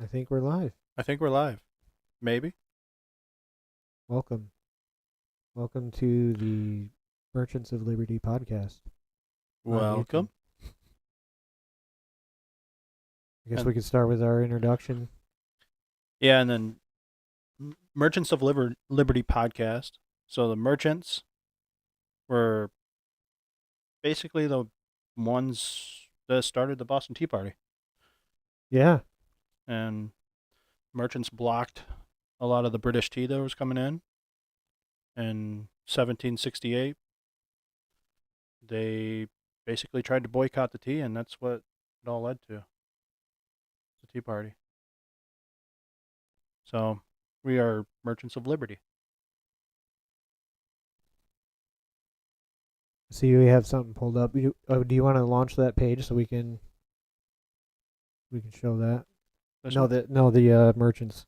I think we're live. I think we're live. Maybe. Welcome. Welcome to the Merchants of Liberty podcast. I'm Ethan. Welcome. I guess we And could start with our introduction. yeah, and then Merchants of Liberty podcast. So the merchants were basically the ones that started the Boston Tea Party. Yeah. And merchants blocked a lot of the British tea that was coming in 1768. They basically tried to boycott the tea, and that's what it all led to. The Tea Party. So we are Merchants of Liberty. See, we have something pulled up. Do you want to launch that page so we can show that? This No, one? the merchants.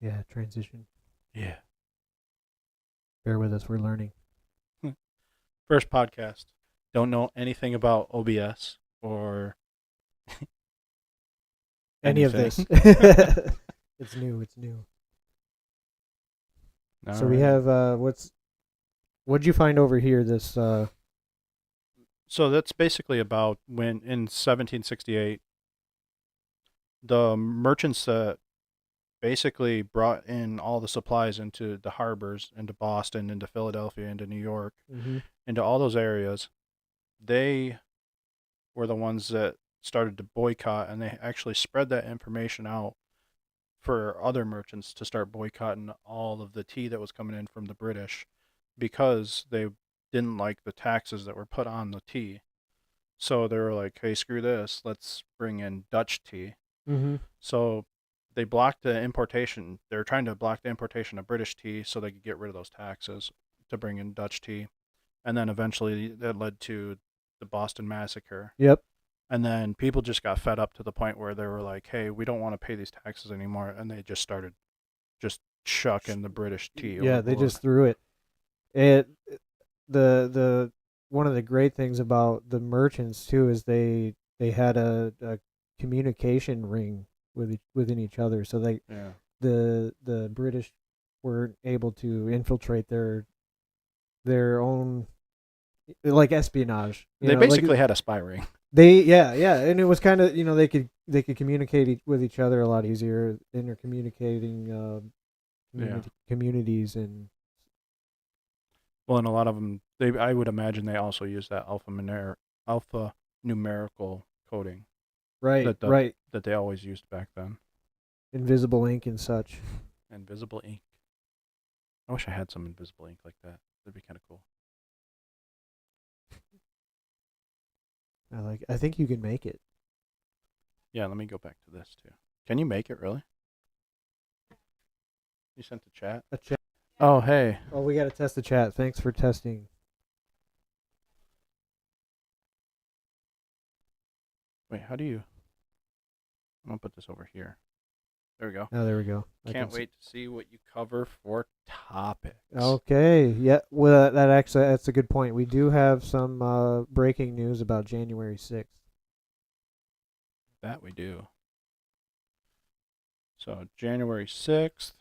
Yeah, transition. Yeah. Bear with us. We're learning. First podcast. Don't know anything about OBS or Any of anything. this. It's new. It's new. All So we right. have what'd you find over here? This So that's basically about when in 1768, the merchants that basically brought in all the supplies into the harbors, into Boston, into Philadelphia, into New York, mm-hmm. into all those areas, they were the ones that started to boycott, and they actually spread that information out for other merchants to start boycotting all of the tea that was coming in from the British because they didn't like the taxes that were put on the tea. So they were like, hey, screw this. Let's bring in Dutch tea. Mm-hmm. So they blocked the importation. They were trying to block the importation of British tea so they could get rid of those taxes to bring in Dutch tea. And then eventually that led to the Boston Massacre. Yep. And then people just got fed up to the point where they were like, hey, we don't want to pay these taxes anymore. And they just started just chucking the British tea Yeah, they overboard. just threw it. It the one of the great things about the merchants too is they had a communication ring within each other, so Yeah. the British were able to infiltrate their own like espionage, They like basically had a spy ring. yeah, and it was kind of they could communicate with each other a lot easier, intercommunicating Yeah. communities and Well, and a lot of them, I would imagine they also use that alpha numerical coding right, that the, right, that they always used back then. invisible ink and such. Invisible ink. I wish I had some invisible ink like that. That'd be kind of cool. I think you can make it. Yeah, let me go back to this too. Can you make it really? You sent the chat? A chat. Oh, hey. Oh, we got to test the chat. Thanks for testing. Wait, how do you? I'm going to put this over here. There we go. Oh, there we go. Can't wait to see what you cover for topics. Okay. Yeah. Well, that's a good point. We do have some breaking news about January 6th. That we do. So, January 6th.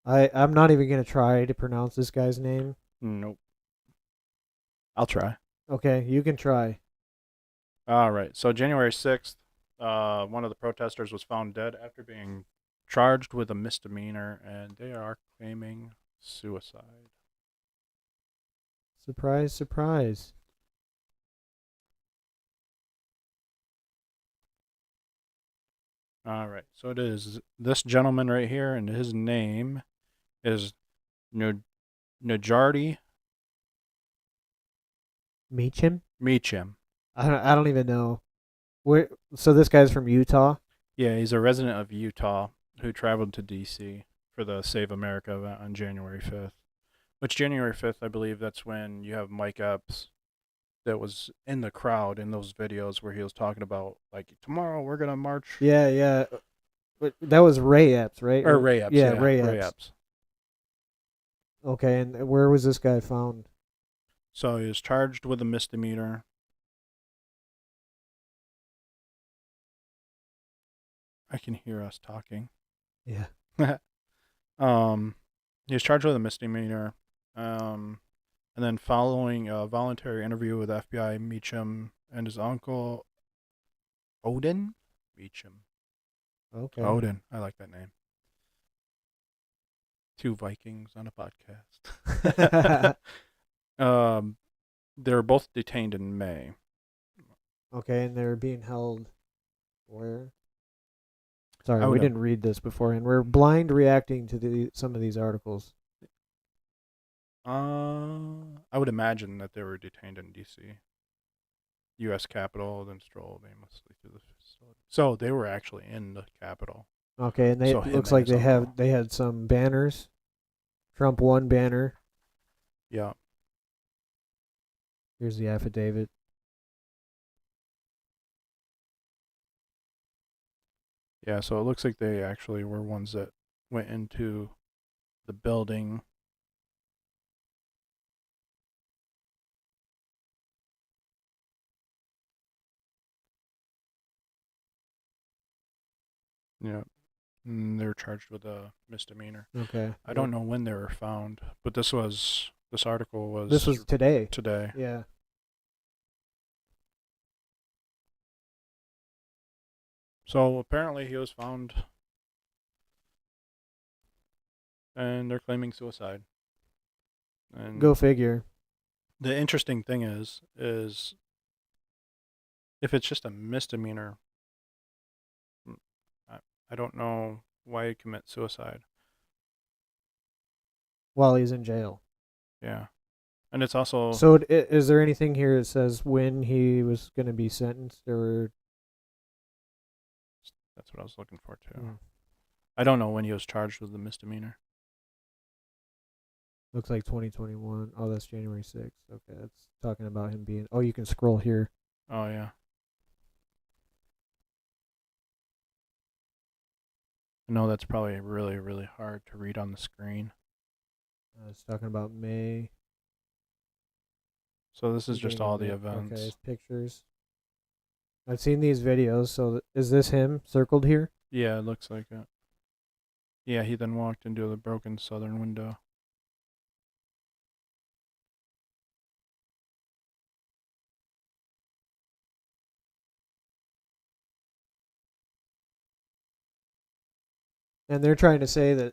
I'm not even gonna try to pronounce this guy's name. Nope. I'll try. Okay, you can try. All right. So January 6th, one of the protesters was found dead after being charged with a misdemeanor, and they are claiming suicide. Surprise, surprise. All right. So it is this gentleman right here, and his name is Najardi Meacham? Meacham. I don't even know. Where? So this guy's from Utah. Yeah, he's a resident of Utah who traveled to D.C. for the Save America event on January 5th. Which January 5th, I believe that's when you have Mike Epps that was in the crowd in those videos where he was talking about like tomorrow we're gonna march, Yeah, yeah. But that was Ray Epps, right? or Ray Epps, Yeah, yeah, Ray Ray Epps. Epps. Okay, and where was this guy found? So he was charged with a misdemeanor. I can hear us talking. Yeah. um, he was charged with a misdemeanor. And then following a voluntary interview with FBI, Meacham and his uncle Odin, Meacham, Okay. Odin. I like that name. Two Vikings on a podcast. um, they were both detained in May. Okay, and they're being held where? I Sorry, we would didn't read this beforehand. We're blind reacting to some of these articles. I would imagine that they were detained in D.C. U.S. Capitol, then strolled aimlessly through the facility. So they were actually in the Capitol. Okay, and they So him looks and like his uncle. they had some banners. Trump won banner. Yeah. Here's the affidavit. Yeah, so it looks like they actually were ones that went into the building. Yeah, and they're charged with a misdemeanor. Okay. I don't know when they were found, but this article This was was today. today. Yeah. So apparently he was found, and they're claiming suicide. Go And figure. the interesting thing is if it's just a misdemeanor, I, I don't know why you commit suicide. While he's in jail. Yeah, and it's also So, is there anything here that says when he was going to be sentenced, or? that's what I was looking for too. Hmm, I don't know when he was charged with the misdemeanor. looks like 2021. Oh, that's January 6th. Okay, that's talking about him being. Oh, you can scroll here. Oh yeah, I know that's probably really hard to read on the screen. It's talking about May, So this is just beginning of all the May. Okay, events. his pictures. I've seen these videos. So, is this him circled here? Yeah, it looks like it. Yeah, he then walked into the broken southern window. And they're trying to say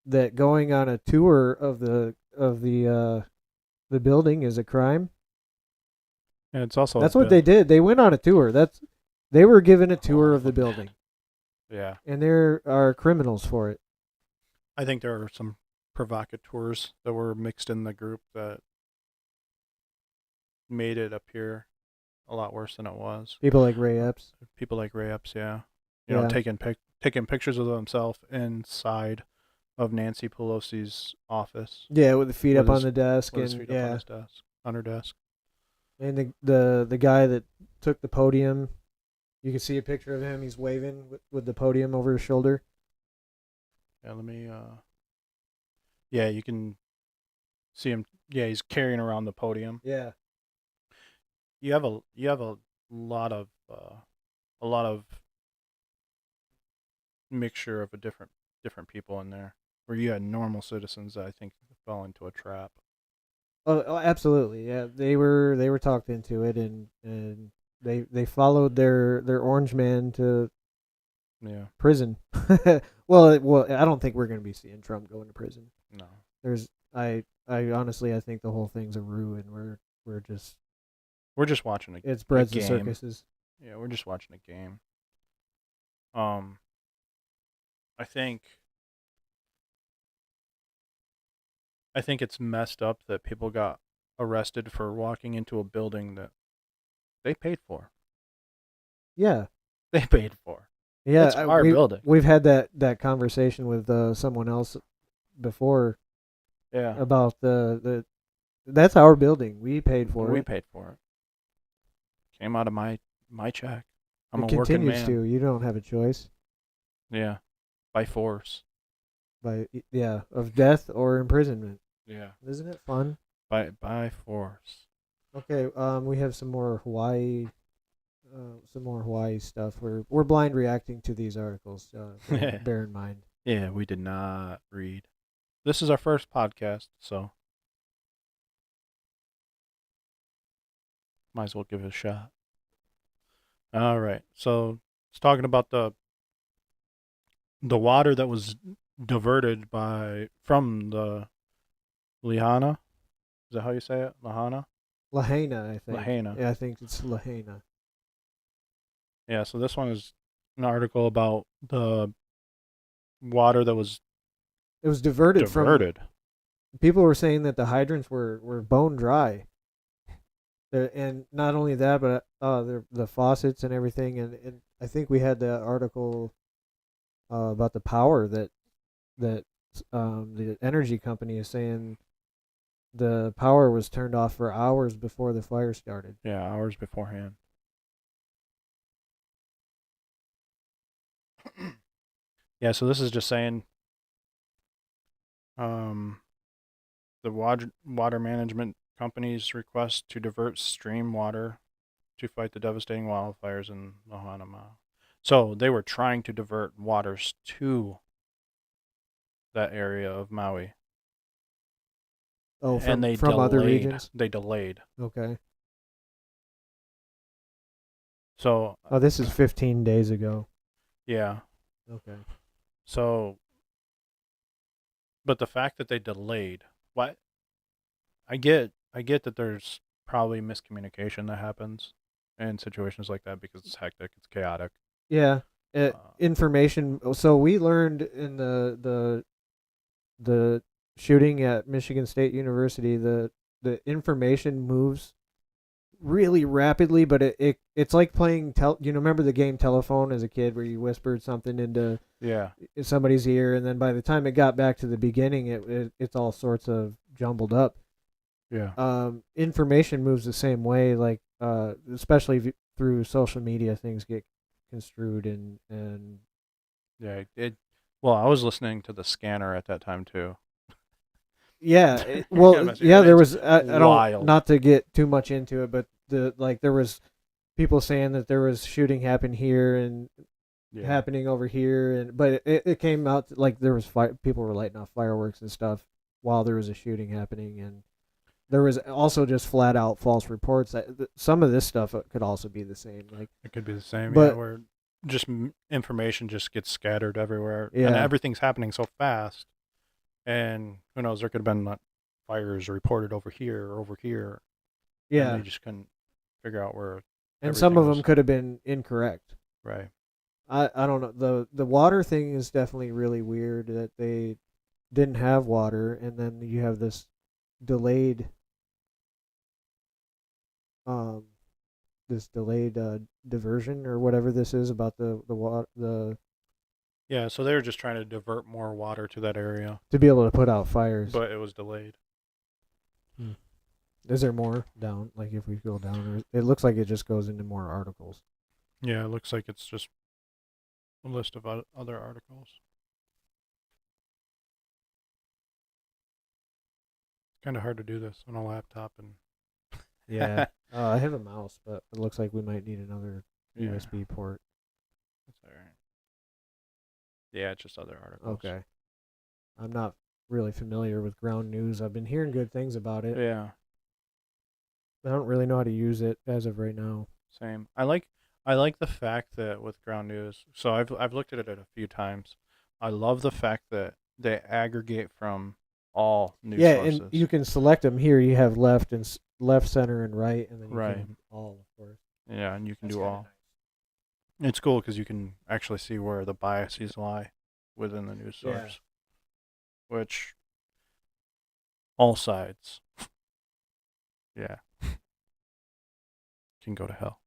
that going on a tour of the building is a crime. And it's also a That's what bit. they did. They went on a tour. They were given a tour of the Oh, building, yeah, and there are criminals for it. I think there are some provocateurs that were mixed in the group that made it appear a lot worse than it was. People like Ray Epps. People like Ray Epps, yeah, Yeah, taking pictures of himself inside of Nancy Pelosi's office yeah, with the feet with up on his the desk, with his and feet up on yeah, his desk, on her desk. and the guy that took the podium. You can see a picture of him. He's waving with the podium over his shoulder. Yeah, let me. Yeah, you can see him. Yeah, he's carrying around the podium. Yeah, You have a lot of a lot of mixture of a different people in there. Where you had normal citizens that I think fell into a trap. oh, absolutely. Yeah, they were talked into it, and they followed their orange man to Yeah, prison. Well, I don't think we're going to be seeing Trump going to prison. no, There's, I honestly, I think the whole thing's a ruin. We're just, we're just watching it's a breads and game. circuses. Yeah, we're just watching a game. Um, I think I think it's messed up that people got arrested for walking into a building that they paid for. Yeah, They paid for. yeah. It's our building. We've had that conversation with someone else before Yeah, about the that's our building. We paid for we it. paid for it. Came out of my check. I'm It a working continues man. to. You don't have a choice. Yeah, by force. By yeah, of death or imprisonment. Yeah, Isn't it fun? by force. Okay, we have some more Hawaii some more Hawaii stuff. We're blind reacting to these articles. Bear in mind. Yeah, we did not read. This is our first podcast, so might as well give it a shot. All right. So it's talking about the water that was diverted from the Lihana. Is that how you say it? Lahana? Lahaina, I think. Lahaina. Yeah, I think it's Lahaina. Yeah, so this one is an article about the water that was It was diverted from. diverted. People were saying that the hydrants were bone dry. And not only that, but the faucets and everything. And I think we had the article about the power that the energy company is saying the power was turned off for hours before the fire started. Yeah, hours beforehand. Yeah, so this is just saying um, the water management companies request to divert stream water to fight the devastating wildfires in Lahaina. So they were trying to divert waters to that area of Maui, Oh, and they from other delayed. regions. They delayed. Okay. So Oh, this is 15 days ago. yeah. Okay. So, but the fact that they delayed, what I get that there's probably miscommunication that happens in situations like that because it's hectic, it's chaotic. Yeah. Uh, Information. So we learned in the shooting at Michigan State University, the information moves really rapidly, but it's like playing remember the game telephone as a kid where you whispered something into yeah, somebody's ear, and then by the time it got back to the beginning, it's all sorts of jumbled up. yeah, Information moves the same way, like especially through social media, things get construed and yeah. It. Well, I was listening to the scanner at that time too. yeah, And there it's was I don't, wild. not to get too much into it, but there was people saying that there was shooting happen here and Yeah, happening over here, and but it came out like there was people were lighting off fireworks and stuff while there was a shooting happening, and there was also just flat out false reports that some of this stuff could also be the same, like, it could be the same. Yeah, but where just information just gets scattered everywhere, and yeah, everything's happening so fast. And who knows? There could have been fires reported over here, and they yeah, just couldn't figure out where and some everything of them was. could have been incorrect. Right. I don't know, the water thing is definitely really weird that they didn't have water, and then you have this delayed um diversion or whatever this is about the Yeah. So they were just trying to divert more water to that area, to be able to put out fires. but it was delayed. Hmm. Is there more down? Like if we go down, or it looks like it just goes into more articles. Yeah, it looks like it's just a list of other articles. It's kind of hard to do this on a laptop, and Yeah. I have a mouse, but it looks like we might need another yeah, USB port. that's all right. Yeah, it's just other articles. Okay. I'm not really familiar with ground news. I've been hearing good things about it. Yeah, I don't really know how to use it as of right now. same. I like the fact that with ground news. So I've looked at it a few times. I love the fact that they aggregate from all news Yeah, and sources. you can select them here. You have left and left, center, and right, and then you Right. can all, of course. Yeah, and you can That's do kinda all. It's cool because you can actually see where the biases lie within the news Yeah. source, which all sides, yeah, can go to hell.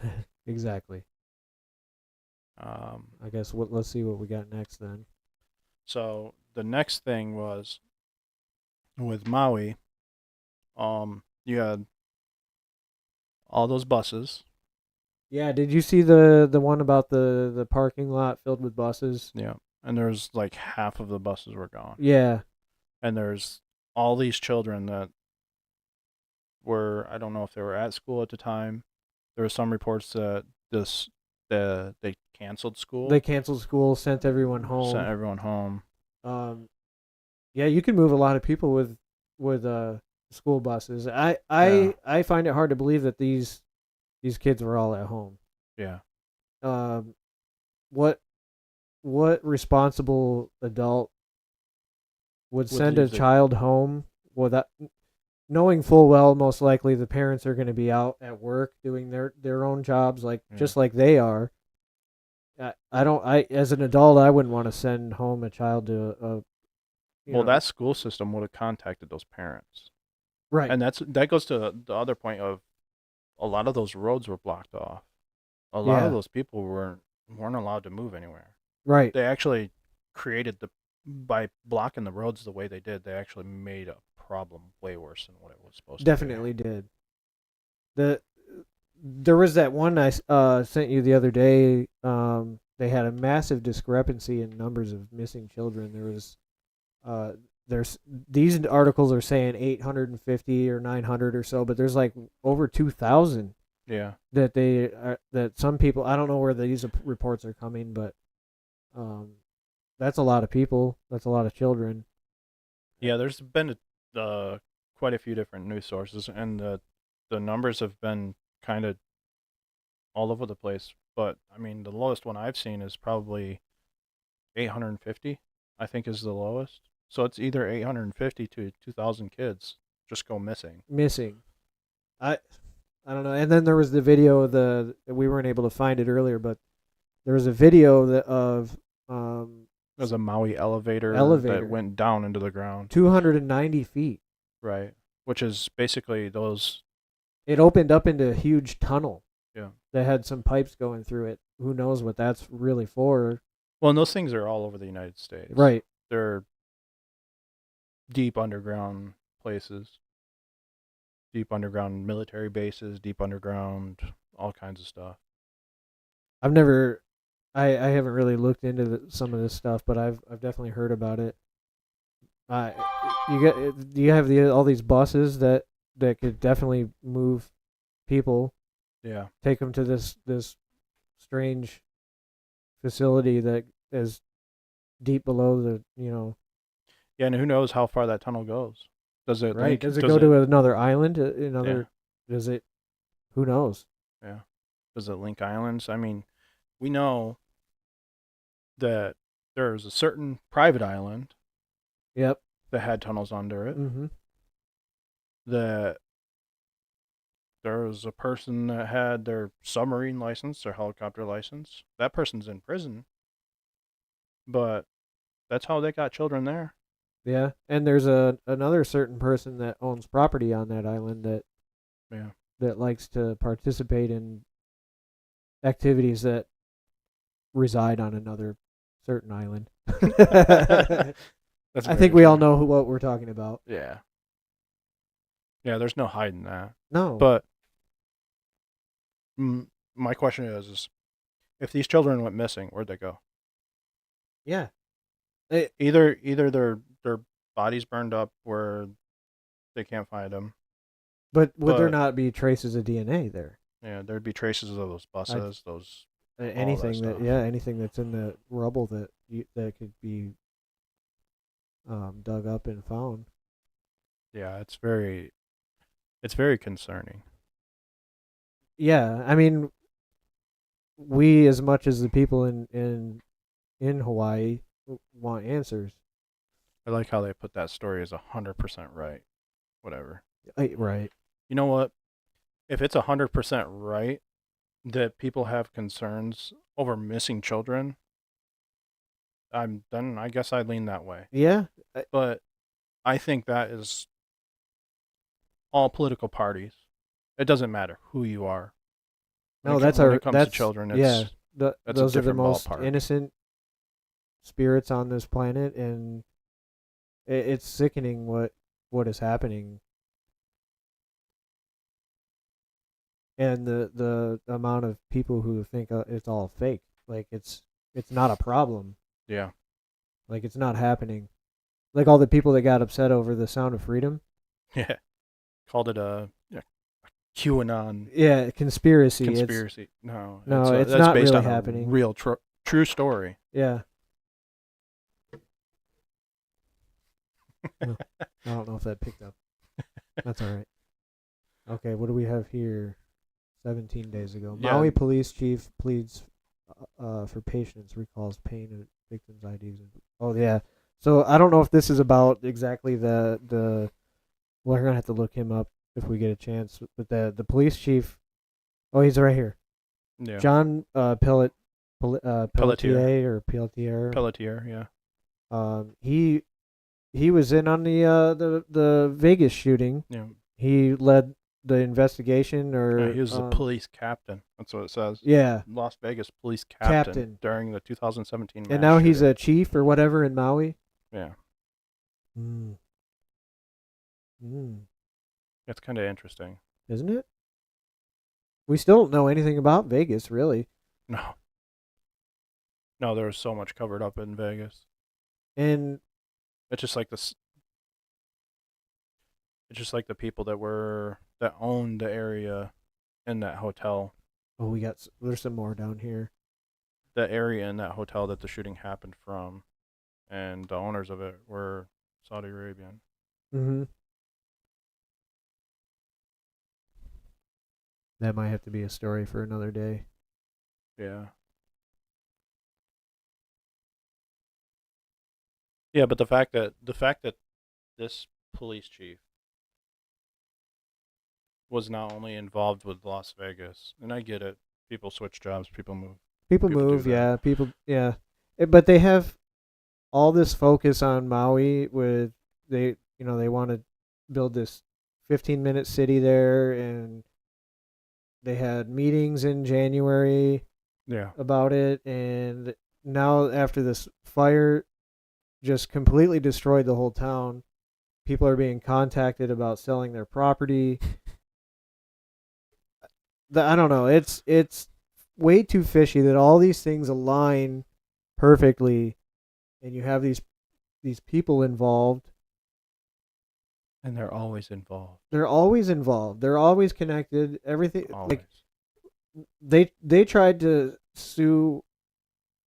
nice. Exactly. Um, I guess let's see what we got next then. so the next thing was with Maui. You had all those buses. Yeah, did you see the one about the parking lot filled with buses? Yeah, and there's like half of the buses were gone, Yeah. and there's all these children that were, I don't know if they were at school at the time. there were some reports that they canceled They school, canceled school, sent everyone sent home. everyone home. Um, yeah, you can move a lot of people with school buses. Yeah, I find it hard to believe that these kids were all at home. yeah. Um, what what responsible adult would Would send a leave the child home without knowing full well most likely the parents are going to be out at work doing their own jobs like yeah. just like they are. I don't I as an adult I wouldn't want to send home a child to a you Well, know that school system would have contacted those parents, right and that goes to the other point of a lot of those roads were blocked off. A lot of yeah those people weren't allowed to move anywhere. right They actually created the by blocking the roads the way they did. They actually made a problem way worse than what it was supposed to be. definitely did the there was that one I sent you the other day. They had a massive discrepancy in numbers of missing children. Uh, there's these articles are saying 850 or 900 or so, but there's like over 2,000 Yeah, that that some people. I don't know where these reports are coming, but um, that's a lot of people. That's a lot of children. yeah. There's been quite a few different news sources, and the numbers have been kind of all over the place. But I mean, the lowest one I've seen is probably 850. I think is the lowest. So it's either 850 to 2,000 kids just go missing. Missing. I I don't know. And then there was the video of the we weren't able to find it earlier, but there was a video of um There's a Maui elevator that elevator went down into the ground. 290 feet. Right. Which is basically those. It opened up into a huge tunnel Yeah. that had some pipes going through it. Who knows what that's really for? Well, and those things are all over the United States. Right. They're deep underground places, deep underground military bases, deep underground, all kinds of stuff. I've never I haven't really looked into some of this stuff, but I've definitely heard about it. Uh, you have all these buses that could definitely move people, Yeah. take them to this strange facility that is deep below the Yeah, and who knows how far that tunnel goes? Does it right. link? Does it Does go it? to another island? Yeah. Another does it? Who knows? Yeah. Does it link islands? I mean, we know that there's a certain private island Yep. that had tunnels under it. Mm-hmm. That there was a person that had their submarine license, their helicopter license. That person's in prison, but that's how they got children there. Yeah, and there's another certain person that owns property on that island Yeah. that likes to participate in activities that reside on another certain island. That's I very think we all true. know what we're talking about. Yeah. Yeah, there's no hiding that. No. But my question is if these children went missing, where'd they go? Yeah. It, Either their bodies burned up where they can't find them, but would there but not be traces of DNA there? yeah, there'd be traces of those I buses, those all that anything that stuff. yeah anything that's in the rubble that could be dug up and found. Yeah, it's very concerning. Yeah, I mean, we as much as the people in Hawaii want answers. I like how they put that story as 100% right. Whatever. Right. You know what? If it's 100% right that people have concerns over missing children, then I guess I lean that way. Yeah. But I think that is all political parties. It doesn't matter who you are. No, When it comes to children, yeah. that's a Those are the different most ballpark. innocent spirits on this planet, and it's sickening what is happening, and the amount of people who think it's all fake. Like it's not a problem. Yeah. Like it's not happening. Like all the people that got upset over the Sound of Freedom. Yeah. Called it a QAnon Yeah, conspiracy. It's conspiracy. No, no, it's that's not based really on a happening. real true story. Yeah. Oh, I don't know if that picked up. That's all right. Okay, what do we have here? 17 days ago, Yeah, Maui police chief pleads for patience, recalls pain of victims' IDs. Oh yeah. So I don't know if this is about exactly the. We're gonna have to look him up if we get a chance. But the police chief. Oh, he's right here. yeah. John Pelletier, Pelletier or Pelletier. Pelletier. Yeah, He was in on the Vegas shooting. yeah. He led the investigation, He or was a police captain. That's what it says. yeah, Las Vegas police captain captain. during the 2017 And mass now he's shooting. a chief or whatever in Maui. Yeah, Mm. Mm. it's kind of interesting. Isn't it? We still don't know anything about Vegas, really. No, no, there was so much covered up in Vegas. And It's just like this. It's just like the people that owned the area in that hotel. oh, there's some more down here. The area in that hotel that the shooting happened from, and the owners of it were Saudi Arabian. Mm-hmm. That might have to be a story for another day. Yeah. Yeah, but the fact that this police chief was not only involved with Las Vegas, and I get it, people switch jobs, people move, People people do move, that. yeah. People, yeah. But they have all this focus on Maui with they want to build this 15-minute city there, and they had meetings in January Yeah. about it, and now after this fire just completely destroyed the whole town, people are being contacted about selling their property. I don't know. It's way too fishy that all these things align perfectly, and you have these people involved. And they're always involved. They're always involved. They're always connected. Everything like Always. they tried to sue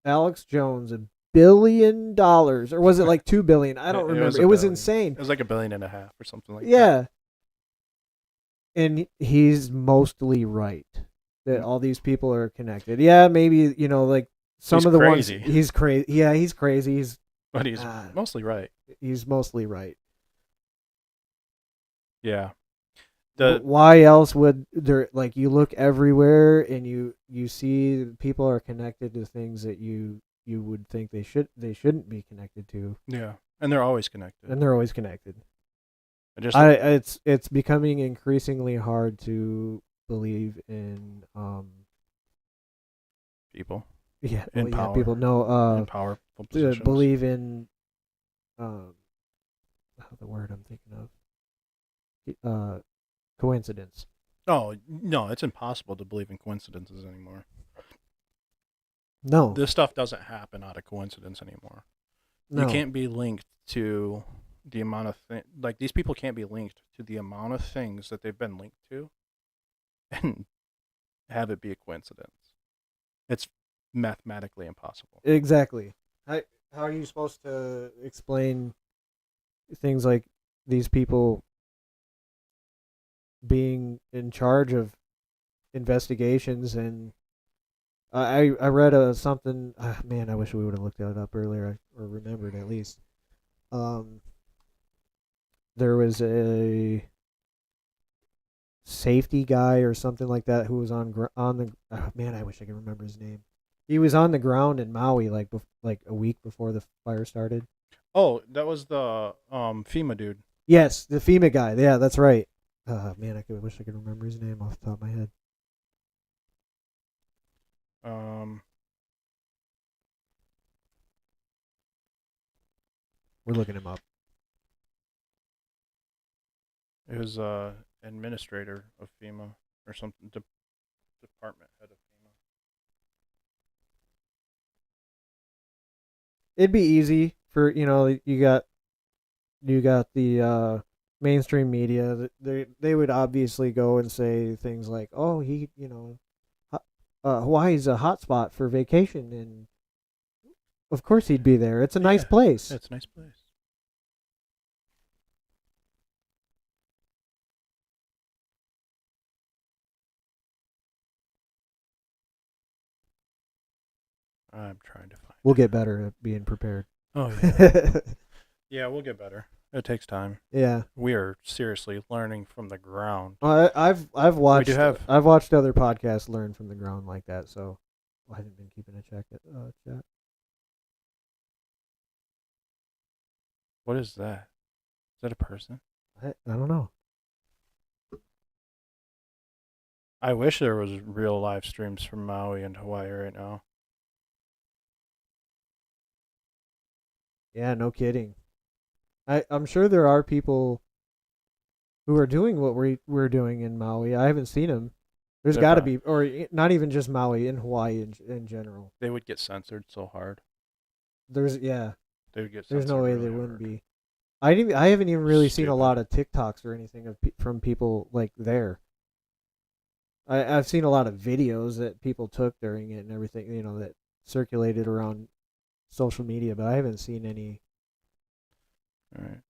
Alex Jones $1 billion, or was it like 2 billion? I don't It was remember. a It was billion. insane. It was like a billion and a half or something like that. Yeah, and he's mostly right that Mm. all these people are connected. Yeah, maybe like some He's of the crazy. ones he's crazy. Yeah, he's crazy. But he's Uh, mostly right. he's mostly right. Yeah. The Why else would there, like, you look everywhere and you see people are connected to things that you would think they shouldn't be connected to, yeah, and they're always connected. and they're always connected. I just It's becoming increasingly hard to believe in people yeah, in well, yeah, power, people know in powerful positions. believe in um the word I'm thinking of, coincidence. Oh no, it's impossible to believe in coincidences anymore. No, This stuff doesn't happen out of coincidence anymore. no. You can't be linked to the amount of like these people can't be linked to the amount of things that they've been linked to, and have it be a coincidence. It's mathematically impossible. Exactly. How are you supposed to explain things like these people being in charge of investigations? And I read something. Man, I wish we would have looked that up earlier, or remembered at least. Um, there was a safety guy or something like that who was on the. Man, I wish I could remember his name. He was on the ground in Maui like a week before the fire started. Oh, that was the FEMA dude. Yes, the FEMA guy. Yeah, that's right. Man, wish I could remember his name off the top of my head. Um, We're looking him up. it was administrator of FEMA or something, department head of FEMA. It'd be easy for you got the mainstream media, they would obviously go and say things like, "Oh, Hawaii's a hotspot for vacation," and of course he'd be there. It's a nice Yeah, place. it's a nice place. I'm trying to find We'll it. get better at being prepared. Oh yeah, yeah, we'll get better. It takes time. Yeah. We are seriously learning from the ground. We do Watched have. I've watched other podcasts learn from the ground like that, so I haven't been keeping a chat. What is that? Is that a person? I don't know. I wish there was real live streams from Maui and Hawaii right now. Yeah, no kidding. I'm sure there are people who are doing what we're doing in Maui. I haven't seen them. There's They're got to not. be, or not even just Maui, in Hawaii in general. They would get censored so hard. Yeah. They would get There's no censored way really there wouldn't hard. be. I haven't even really seen a Stupid. lot of TikToks or anything from people like there. I've seen a lot of videos that people took during it and everything, that circulated around social media, but I haven't seen any. All right.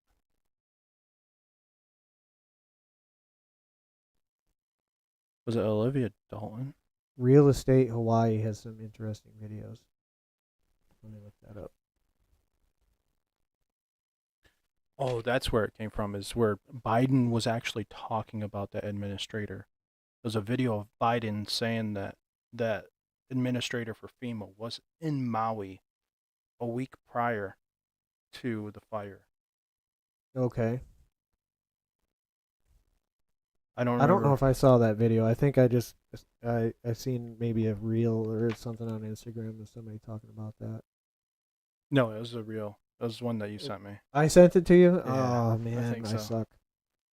Was it Olivia Dalton? Real Estate Hawaii has some interesting videos. Let me look that up. Oh, that's where it came from. Is where Biden was actually talking about that administrator. There's a video of Biden saying that that administrator for FEMA was in Maui a week prior to the fire. Okay. I don't I don't know remember. if I saw that video. I think I seen maybe a reel or something on Instagram of somebody talking about that. No, it was a real. It was one that you sent me. I sent it to you. Yeah, Oh I man, think I so. suck.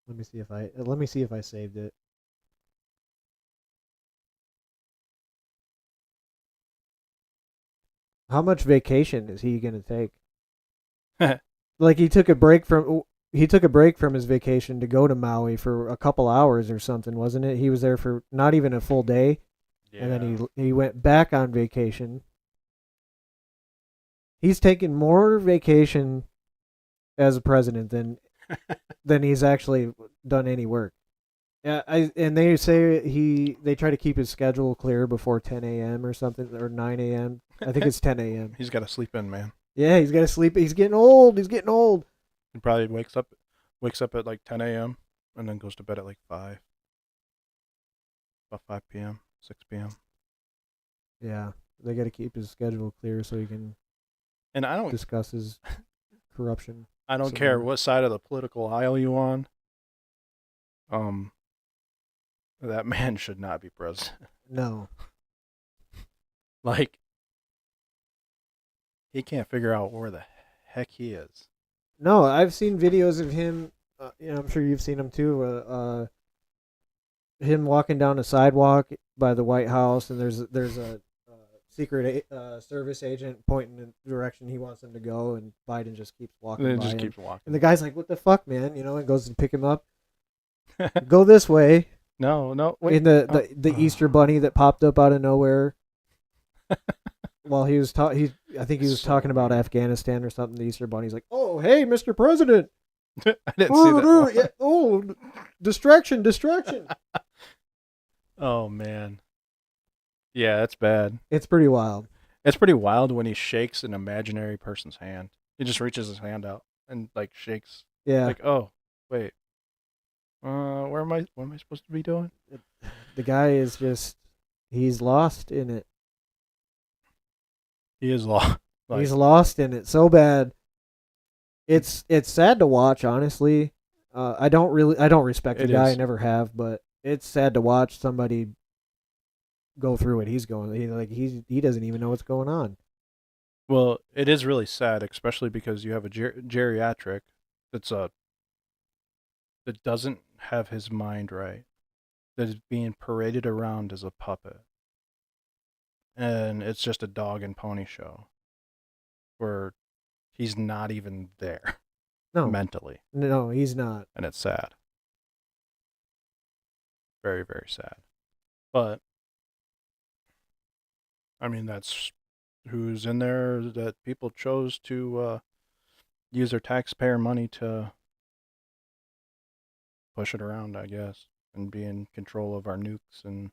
Let me see if I saved it. How much vacation is he gonna take? Like he took a break from his vacation to go to Maui for a couple hours or something, wasn't it? He was there for not even a full day, and then Yeah. he went back on vacation. He's taken more vacation as a president than he's actually done any work. Yeah, and they say they try to keep his schedule clear before 10 a.m. or something, or 9 a.m. I think it's 10 a.m. He's got to sleep in, man. Yeah, he's got to sleep. He's getting old. He's getting old. He probably wakes up at like 10 a.m. and then goes to bed at like 5, about 5 p.m., 6 p.m. Yeah, they got to keep his schedule clear so he can And discuss his corruption I don't some care more. what side of the political aisle you on. Um, that man should not be president. No, Like he can't figure out where the heck he is. no. I've seen videos of him. I'm sure you've seen him too. Him walking down a sidewalk by the White House, and there's a secret service agent pointing in the direction he wants him to go, and Biden just keeps And walking then it by just him. keeps And the walking. guy's like, "What the fuck, man?" And goes to pick him up. Go this way. No, no, wait. In the, Oh, the, the Easter bunny that popped up out of nowhere while he was I think he it's was so talking about weird. Afghanistan or something. The Easter bunny's like, "Oh, hey, Mr. President." I didn't see that one. Yeah, oh, distraction, distraction. Oh man, yeah, that's bad. It's pretty wild. It's pretty wild when he shakes an imaginary person's hand. He just reaches his hand out and like shakes. Yeah. Like, oh, wait, where am I? What am I supposed to be doing? The guy is he's lost in it. He is lost. He's lost in it so bad. It's sad to watch, honestly. I don't respect the It guy. I is. never have, but it's sad to watch somebody go through what he's going. He doesn't even know what's going on. Well, it is really sad, especially because you have a geriatric that's that doesn't have his mind right, that is being paraded around as a puppet, and it's just a dog and pony show where he's not even there. No, mentally, no, he's not. and it's sad. Very, very sad. But I mean, that's who's in there that people chose to use their taxpayer money to push it around, I guess, and be in control of our nukes and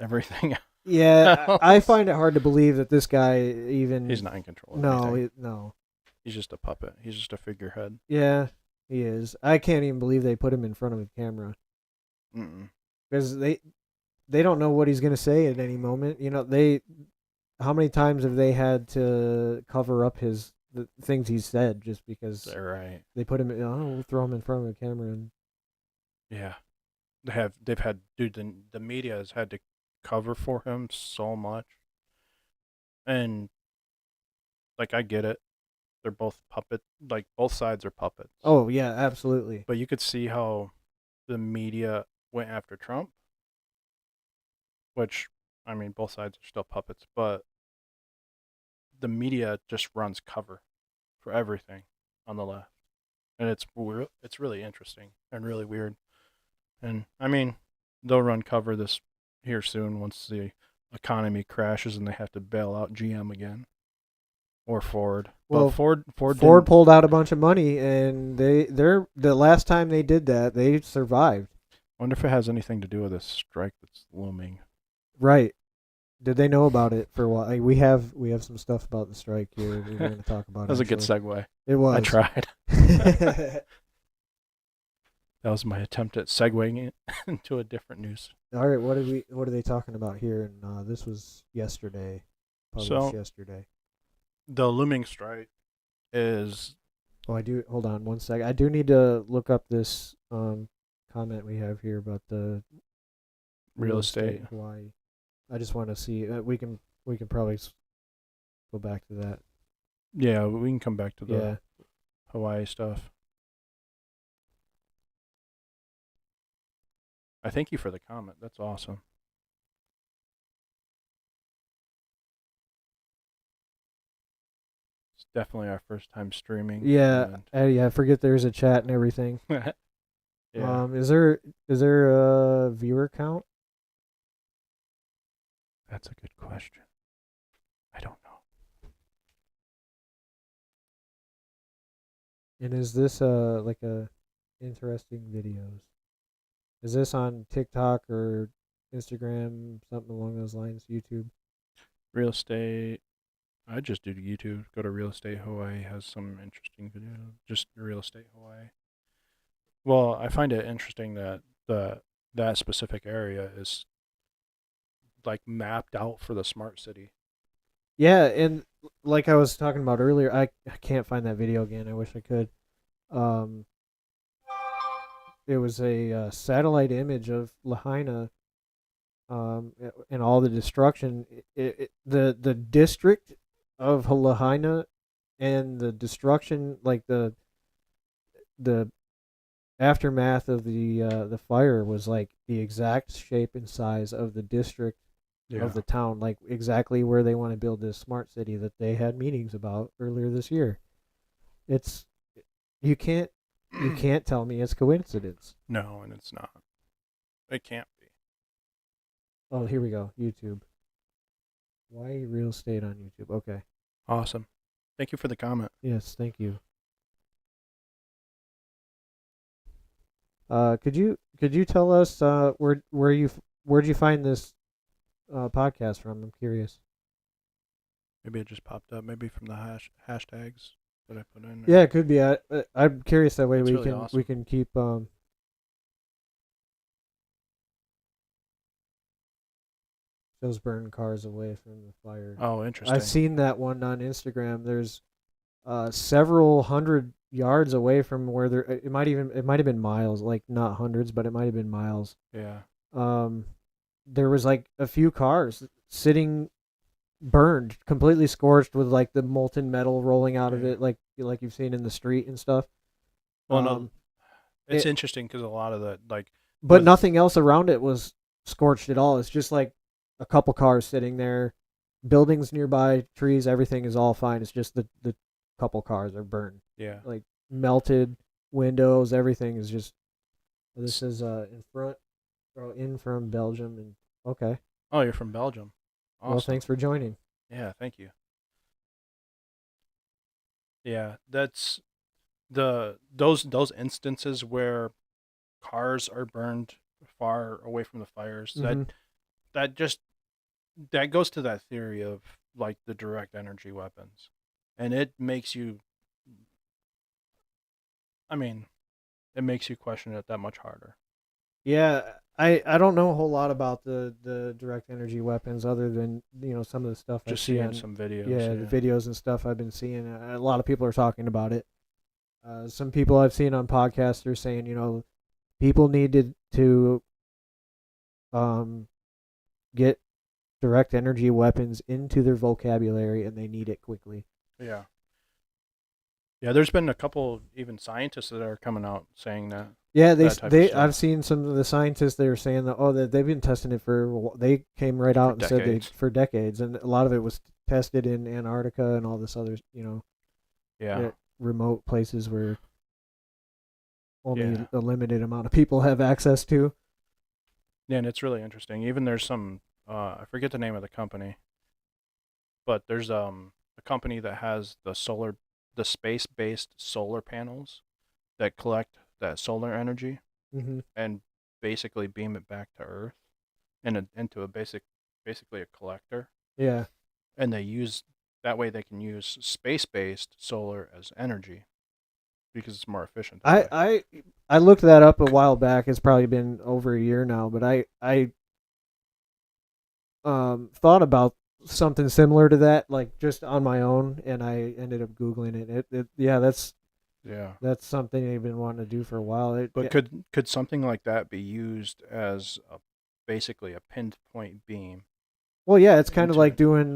everything Yeah, I else. find it hard to believe that this guy He's even. not in control of No, anything. no. He's just a puppet. He's just a figurehead. Yeah, he is. I can't even believe they put him in front of a camera Mm-mm. because they don't know what he's gonna say at any moment. They how many times have they had to cover up the things he said just because They're right. they put him? We'll throw him in front of a camera and Yeah, they've had dude. The media has had to cover for him so much, and like I get it. They're both puppet. Like both sides are puppets. oh yeah, absolutely. But you could see how the media went after Trump, which I mean, both sides are still puppets, but the media just runs cover for everything on the left, and it's really interesting and really weird. And I mean, they'll run cover this here soon once the economy crashes and they have to bail out GM again or Ford. But Well, Ford Ford didn't. pulled out a bunch of money, and they're the last time they did that, they survived. Wonder if it has anything to do with this strike that's looming. Right. Did they know about it for a while? We have some stuff about the strike here. We were going to talk That about was a good actually. segue. It I was. tried. That was my attempt at segueing it into a different news. All right. What are they talking about here? And this was yesterday, published So yesterday. the looming strike is Oh, I do. Hold on one second. I do need to look up this comment we have here about the real estate. Hawaii. I just want to see. We can probably go back to that. Yeah, we can come back to the Yeah. Hawaii stuff. I thank you for the comment. That's awesome. It's definitely our first time streaming. Yeah. And Yeah. I forget there's a chat and everything. yeah, Is there a viewer count? that's a good question. I don't know. And is this like a interesting videos? Is this on TikTok or Instagram, something along those lines? YouTube. Real estate. I just do YouTube. Go to Real Estate Hawaii. Has some interesting videos. Just Real Estate Hawaii. Well, I find it interesting that that specific area is like mapped out for the smart city. Yeah, and like I was talking about earlier, I can't find that video again. I wish I could. Um, it was a satellite image of Lahaina, and all the destruction. The district of Lahaina and the destruction, like the aftermath of the fire, was like the exact shape and size of the district Yeah. of the town, like exactly where they want to build this smart city that they had meetings about earlier this year. It's you can't you can't tell me it's coincidence. No, and it's not. It can't be. Oh, here we go. YouTube. Why real estate on YouTube? Okay. Awesome. Thank you for the comment. Yes, thank you. Could you tell us where'd you find this podcast from? I'm curious. Maybe it just popped up. Maybe from the hashtags that I put in. Yeah, it could be. I'm curious. That way It's we really can awesome. we can keep those burned cars away from the fire. Oh, interesting. I've seen that one on Instagram. There's several hundred yards away from where there. It might have been miles, like not hundreds, but it might have been miles. Yeah. Um, there was like a few cars sitting burned, completely scorched, with like the molten metal rolling out of Yeah. it, like you've seen in the street and stuff. Well, no, Um, it's it, interesting because a lot of the like but with nothing else around it was scorched at all. It's just like a couple cars sitting there, buildings nearby, trees, everything is all fine. It's just the couple cars are burned. Yeah. like melted windows. Everything is just. This S- is in front, in from Belgium, and okay. Oh, you're from Belgium. Well, Awesome. thanks for joining. Yeah, thank you. Yeah, that's those instances where cars are burned far away from the fires. Mm-hmm. That just that goes to that theory of like the direct energy weapons. And it makes you I mean, it makes you question it that much harder. Yeah, I don't know a whole lot about the direct energy weapons other than some of the stuff I Just see seeing on some videos, yeah the yeah. videos and stuff I've been seeing. A lot of people are talking about it. Some people I've seen on podcasts are saying people needed to um get direct energy weapons into their vocabulary and they need it quickly. Yeah. Yeah, there's been a couple even scientists that are coming out saying Yeah, that type of they I've stuff seen some of the scientists that are saying that that they've been testing it for they came right for out and said they decades. for decades, and a lot of it was tested in Antarctica and all this other Yeah. remote places where only Yeah. a limited amount of people have access to. Yeah, and it's really interesting. Even there's some I forget the name of the company, but there's a company that has the space-based solar panels that collect that solar energy Hmm. and basically beam it back to Earth into a basically a collector, Yeah, and they use that way they can use space-based solar as energy because it's more efficient that I way. I I looked that up a while back. It's probably been over a year now, but I thought about something similar to that, like just on my own, and I ended up googling it. Yeah, Yeah. that's something they've been wanting to do for a while. But could something like that be used as basically a pinpoint beam Well, yeah, it's kind of into like it? doing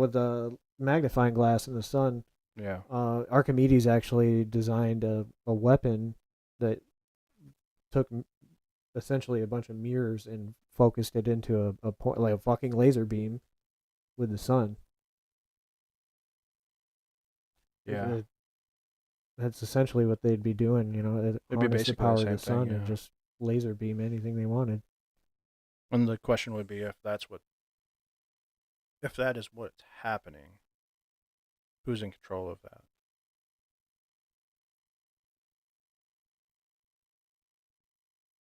with the magnifying glass in the sun. Yeah. Archimedes actually designed a weapon that took essentially a bunch of mirrors and focused it into a point like a fucking laser beam with the sun. Yeah. It, that's essentially what they'd be doing. It'd be Harness the basically the power of same the thing, sun and yeah. just laser beam anything they wanted. And the question would be if that is what's happening, who's in control of that?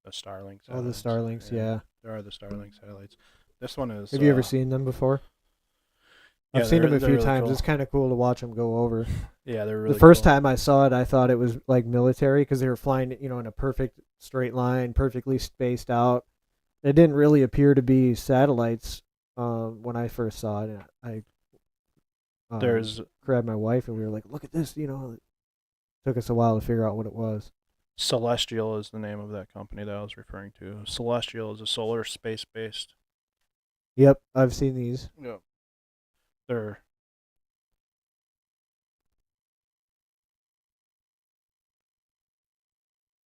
The Starlink Oh, the satellites. Starlinks, Yeah, yeah. there are the Starlink satellites. This one is Have you ever seen them before? I've yeah, seen them a they're few really times. cool. It's kind of cool to watch them go over. Yeah, they're The really first cool. time I saw it, I thought it was like military because they were flying, in a perfect straight line, perfectly spaced out. It didn't really appear to be satellites when I first saw it. I There's grabbed my wife and we were like, "Look at this!" It took us a while to figure out what it was. Celestial is the name of that company that I was referring to. Celestial is a solar space based. Yep, I've seen these. Yeah. They're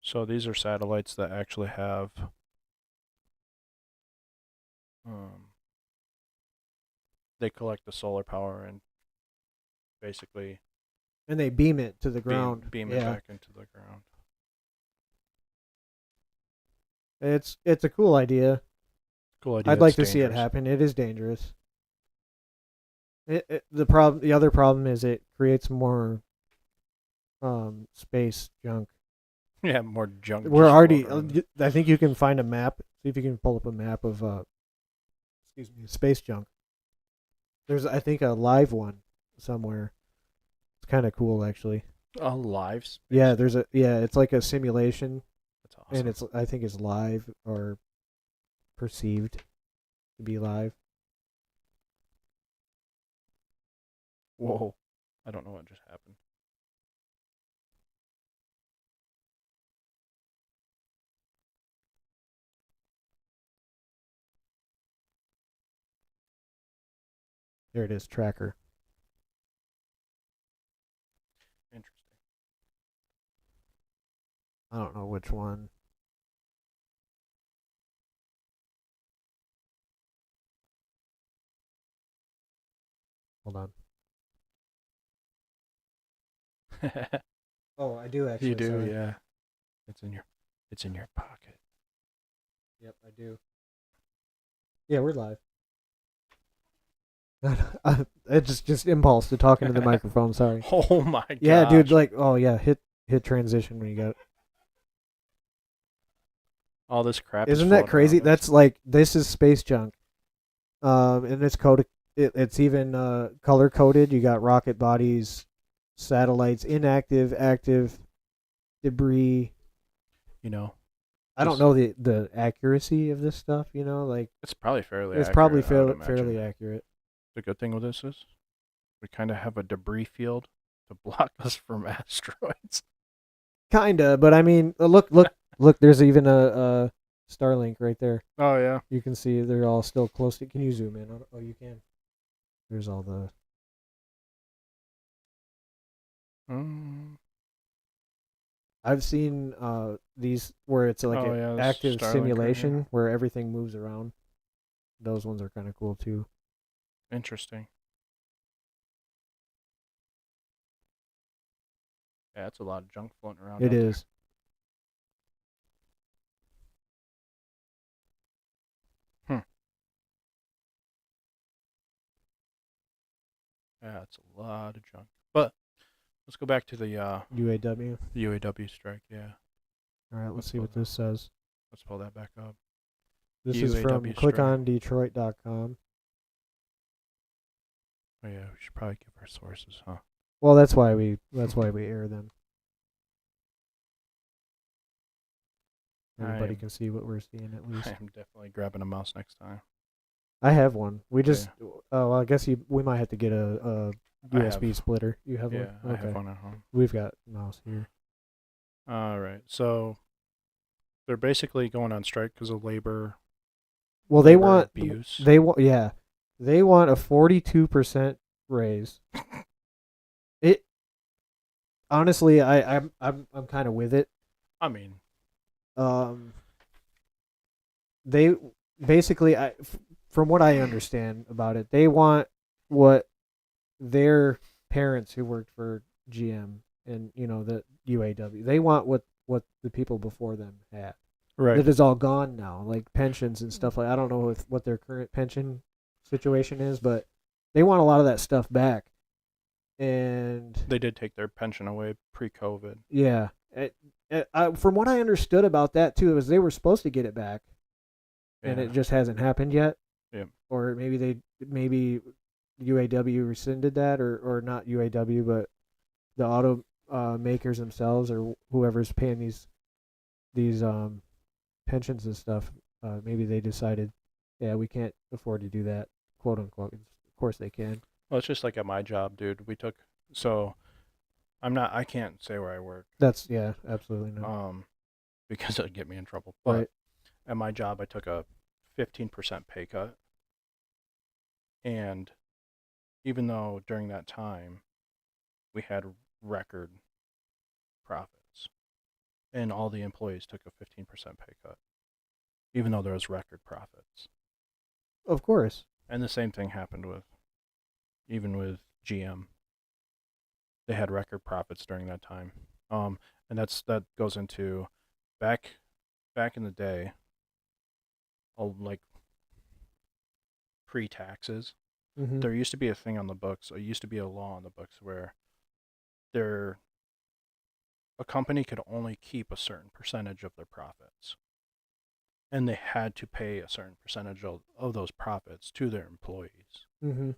so these are satellites that actually have um, they collect the solar power and basically And they beam it to the ground. beam it Yeah, back into the ground. it's a cool idea. Cool idea. I'd like It's to see it dangerous. happen. It is dangerous. The other problem is it creates more space junk. Yeah, more junk We're just already. floating around. I think you can find a map. See if you can pull up a map of excuse me, space junk. There's I think a live one somewhere. It's kind of cool actually. A live Yeah, space there's junk. a yeah. It's like a simulation, That's and awesome. I think it's live or perceived to be live. Whoa. I don't know what just happened. There it is, tracker. Interesting. I don't know which one. Hold on. Oh, I do You actually. do, Sorry. yeah. It's in your it's in your pocket. Yep, I do. Yeah, we're live. It's just impulse to talk into the microphone. Sorry. Oh my Yeah, dude. gosh. Like, oh yeah, hit transition when you got it. All this crap is Isn't that floating crazy? around us. That's like this is space junk. And it's coded. It's even color coded. You got rocket bodies, satellites, inactive, active, debris. You know, I don't just know the accuracy of this stuff. Like it's probably fairly it's probably accurate, I would fairly imagine. accurate. The good thing with this is we kind of have a debris field to block us from asteroids. Kinda, but I mean, look. There's even a Starlink right there. Oh yeah. You can see they're all still close. Can you zoom in? Oh, you can. There's all the. Mm. I've seen these where it's like Oh an yeah, this active Starlink right here. simulation where everything moves around. Those ones are kind of cool too. Interesting. Yeah, it's a lot of junk floating around It out there. is. Hmm. Yeah, it's a lot of junk. But let's go back to UAW. the UAW strike. Yeah. All right, let's Let's see pull what this says. that back up. This is from UAW strike. clickondetroit.com. Oh yeah, we should probably give our sources, huh? Well, that's why we air them. I Everybody am can see what we're seeing at I least. am definitely grabbing a mouse next time. I have one. We Yeah, just well, I guess we might have to get a I have. USB splitter. You have one? Yeah, I have Okay. one at home. We've got a mouse here. All right, so they're basically going on strike because of Well, labor abuse. they want a 42% raise. It honestly, I'm kind of with it. I mean, Um, they basically, from what I understand about it, they want what their parents who worked for GM and the UAW, they want what the people before them had. right? That is all gone now, like pensions and stuff like. I don't know what their current pension situation is, but they want a lot of that stuff back. And They did take their pension away pre-COVID. yeah, from what I understood about that too, is they were supposed to get it back, and Yeah, it just hasn't happened yet. yeah. Or maybe UAW rescinded that, or not UAW, but the auto makers themselves, or whoever's paying these pensions and stuff. Maybe they decided, yeah, we can't afford to do that, quote unquote. Of course they can. Well, it's just like at my job, dude. We took so I'm not. I can't say where I work, That's yeah, absolutely not um, because it'd get me in trouble. But right. at my job, I took a 15% pay cut, and even though during that time we had record profits, and all the employees took a 15% pay cut, even though there was record profits. Of course. And the same thing happened with even with GM. They had record profits during that time. And that goes into back back in the day, like pre-taxes. Mm-hmm. There used to be a thing on the books. There used to be a law on the books where there a company could only keep a certain percentage of their profits, and they had to pay a certain percentage of those profits to their employees. Mm-hmm.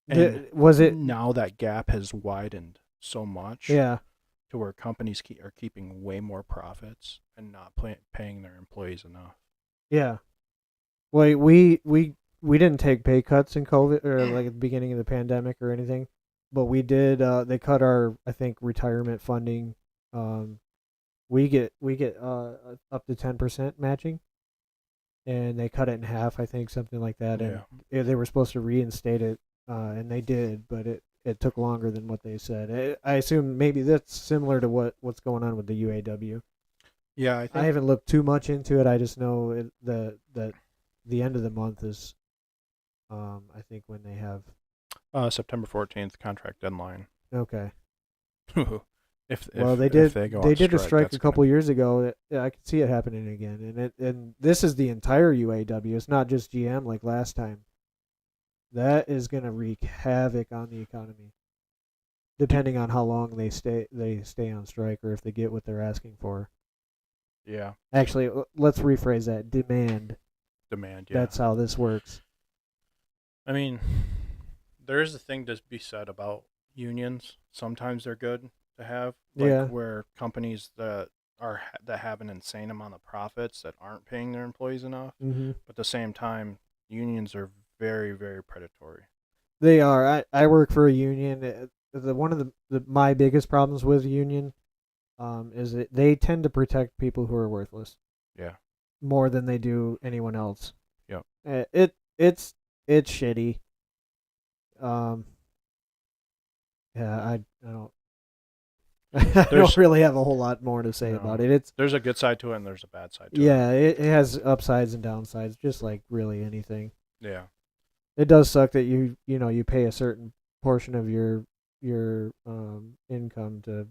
And Was it? now that gap has widened so much Yeah. to where companies are keeping way more profits and not paying their employees enough. Yeah. Well, we didn't take pay cuts in COVID or like at the beginning of the pandemic or anything, but we did. They cut our, I think, retirement funding. Um, we get up to 10% matching, and they cut it in half. I think something like that, and Yeah. they were supposed to reinstate it, and they did, but it took longer than what they said. I assume maybe that's similar to what's going on with the UAW. Yeah, I I think haven't looked too much into it. I just know the end of the month is, I think when they have. September 14th contract deadline. Okay. Well, they if did. they go They on did a strike, strike that's a gonna couple be years ago. Yeah, I could see it happening again, and this is the entire UAW. It's not just GM like last time. That is gonna wreak havoc on the economy, do depending on how long they stay on strike or if they get what they're asking for. yeah Actually, let's rephrase that. Demand. demand. Yeah, That's how this works. I mean, there is a thing to be said about unions. Sometimes they're good to have, like Yeah. where companies that have an insane amount of profits that aren't paying their employees enough. Mm-hmm. But at the same time, unions are very, very predatory. They are. I work for a union. The one of my biggest problems with a union is that they tend to protect people who are worthless Yeah. more than they do anyone else. Yep. It's shitty. Um, yeah, I don't I don't There's really have a whole lot more to say about no. it. It's There's a good side to it and there's a bad side to it. yeah, it has upsides and downsides, just like really anything. Yeah. It does suck that you pay a certain portion of your income to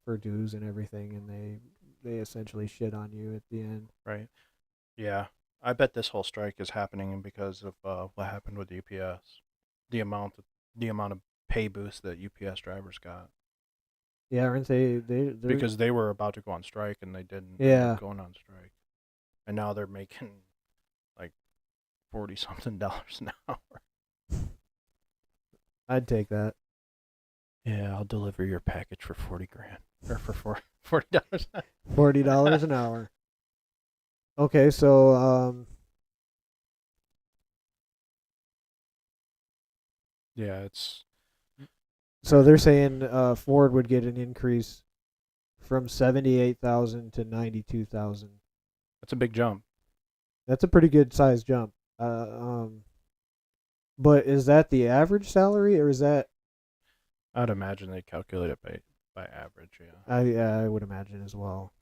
for dues and everything, and they essentially shit on you at the end. Right. Yeah. I bet this whole strike is happening because of what happened with UPS. The amount the amount of pay boost that UPS drivers got. Yeah, aren't they're Because they were about to go on strike and they didn't end up yeah. going on strike. And now they're making like 40 something dollars an hour. I'd take that. Yeah, I'll deliver your package for 40 grand or for $40 an $40 hour. an hour. Okay, so Yeah, it's so they're saying Ford would get an increase from 78,000 to 92,000. that's a big jump. That's a pretty good size jump. But is that the average salary or is that I'd imagine they calculate it by average, yeah. I would imagine as well.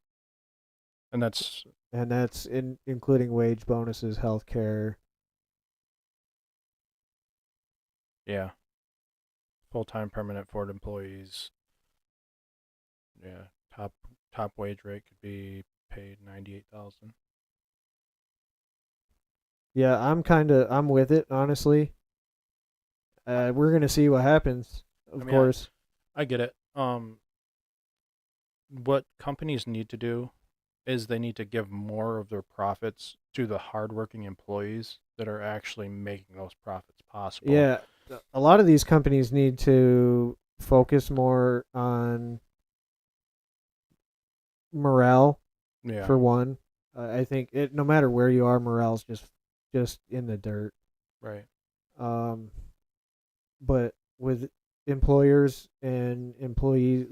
And that's And that's including wage bonuses, health care. yeah, full-time permanent Ford employees. Yeah, top wage rate could be paid 98,000. Yeah, I'm with it, honestly. We're going to see what happens, I of mean, course. I get it. What companies need to do is they need to give more of their profits to the hardworking employees that are actually making those profits possible. Yeah, a lot of these companies need to focus more on morale Yeah, for one. I think no matter where you are, morale's just in the dirt. right. Um, but with employers and employees,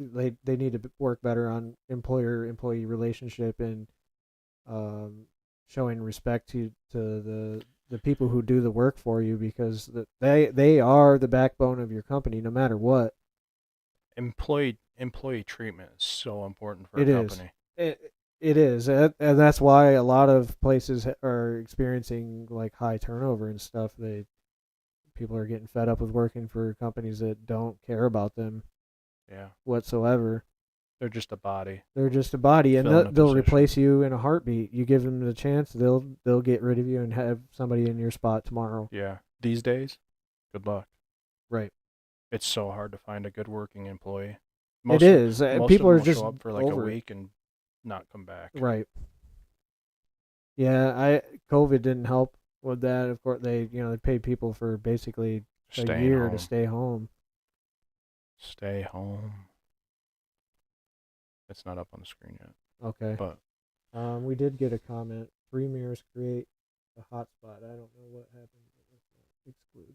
they need to work better on employer employee relationship and um, showing respect to the people who do the work for you because they are the backbone of your company no matter what. Employee treatment is so important for a It is. company. It is, and that's why a lot of places are experiencing like high turnover and stuff. People are getting fed up with working for companies that don't care about them Yeah, whatsoever. they're just a body They're just a body, and filling a they'll position. replace you in a heartbeat. You give them the chance, they'll get rid of you and have somebody in your spot tomorrow. Yeah, these days, good luck. Right. It's so hard to find a good working employee. It Most of is. most of People them are will show just up for like a over it. week and not come back. Right. Yeah. I COVID didn't help with that. Of course, they paid people for basically a Staying year to home. stay home. Stay home. It's not up on the screen yet, Okay. but We did get a comment. Three mirrors create a hotspot. I don't know what happened. Exclude.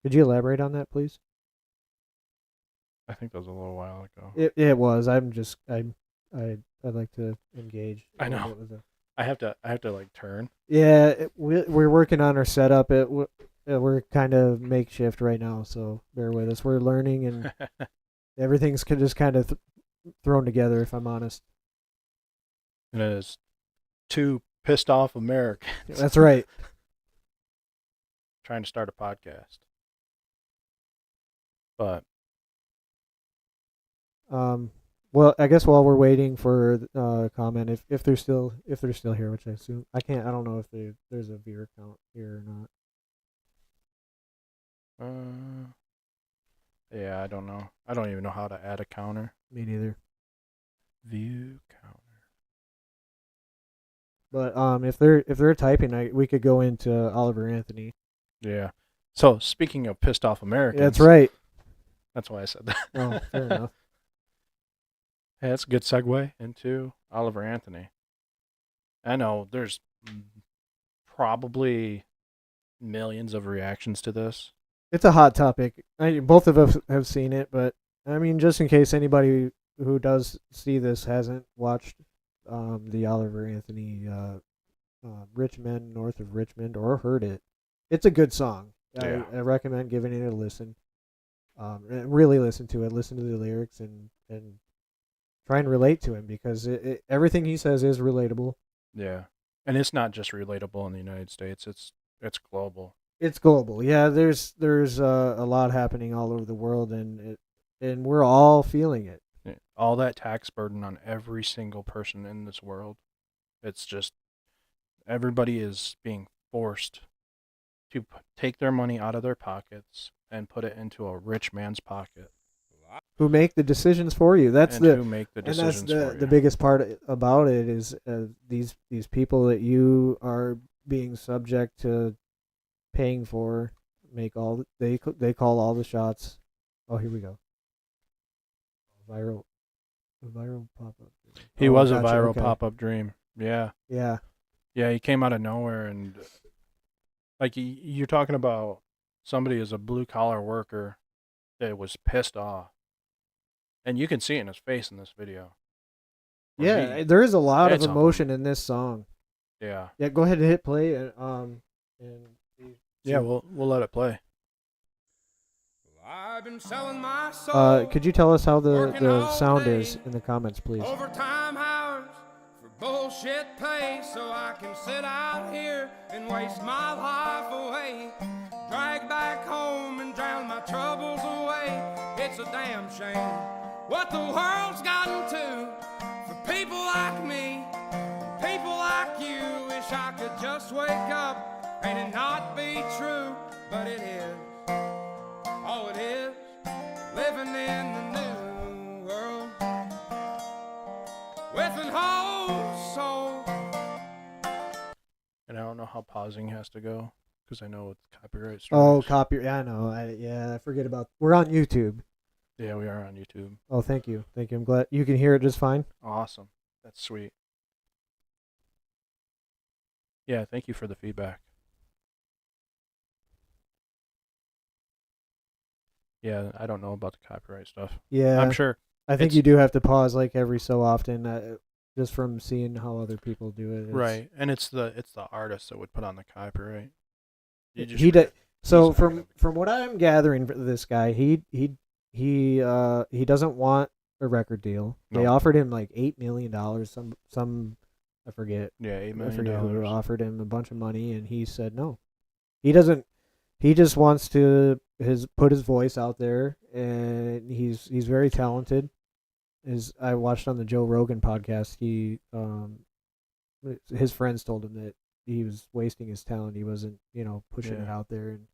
Could you elaborate on that, please? I think that was a little while ago. It was. I'd like to engage a I little know. bit with it. I have to like turn. Yeah, we're working on our setup. We're kind of makeshift right now, so bear with us. We're learning, and everything's just kind of thrown together. If I'm honest, And it is two pissed off Americans that's right. trying to start a podcast. But Um, well, I guess while we're waiting for comment, if they're still here, which I assume I don't know if there's a viewer count here or not. Uh, yeah, I don't know. I don't even know how to add a counter. Me neither. View counter. But if they're typing, we could go into Oliver Anthony. Yeah. So speaking of pissed off That's Americans, right. that's why I said that. Oh, fair enough. Hey, that's a good segue into Oliver Anthony. I know there's probably millions of reactions to this. It's a hot topic. Both of us have seen it, but I mean, just in case anybody who does see this hasn't watched the Oliver Anthony "Rich Men North of Richmond" or heard it, it's a good song. Yeah. I recommend giving it a listen. And really listen to it. Listen to the lyrics and try and relate to him because everything he says is relatable. Yeah. And it's not just relatable in the United States, it's global. It's global. Yeah, there's a lot happening all over the world, and we're all feeling it. Yeah. All that tax burden on every single person in this world. It's just everybody is being forced to take their money out of their pockets and put it into a rich man's pocket. Who make the decisions for you? And who make the And that's decisions for the you. biggest part about it is these people that you are being subject to paying for make all they call all the shots. Oh, here we go. Viral viral pop up. He Oh, was a gotcha. viral Okay. pop up dream. Yeah. Yeah. Yeah, he came out of nowhere and like you're talking about somebody as a blue collar worker that was pissed off. And you can see it in his face in this video. Where Yeah, there is a lot of it's emotion in this song. yeah. Yeah, go ahead and hit play and Yeah, we'll let it play. I've been selling my soul. could you tell us how Working the all sound day, is in the comments, please? overtime hours for bullshit pay, so I can sit out here and waste my life away. Drag back home and drown my troubles away. It's a damn shame what the world's gotten to for people like me, people like you. Wish I could just wake up and it not be true, but it is. Oh, it is living in the new world with an whole soul. And I don't know how pausing has to go because I know it's copyright strikes. Oh, copy. Yeah, I know. I forget about. We're on YouTube. Yeah, we are on YouTube. Oh, thank you. I'm glad you can hear it just fine. Awesome. That's sweet. Yeah, thank you for the feedback. Yeah, I don't know about the copyright stuff. Yeah, I'm sure. I think you do have to pause like every so often, just from seeing how other people do it. Right, and it's the artist that would put on the copyright. He did. So he's not from what I'm gathering for this guy, he doesn't want a record deal. They No. offered him like $8 million. Some I forget. Yeah, $8 I forget who million. offered him a bunch of money, and he said no. He doesn't. He just wants to put his voice out there, and he's very talented. As I watched on the Joe Rogan podcast, his friends told him that he was wasting his talent. He wasn't pushing it Yeah. out there, and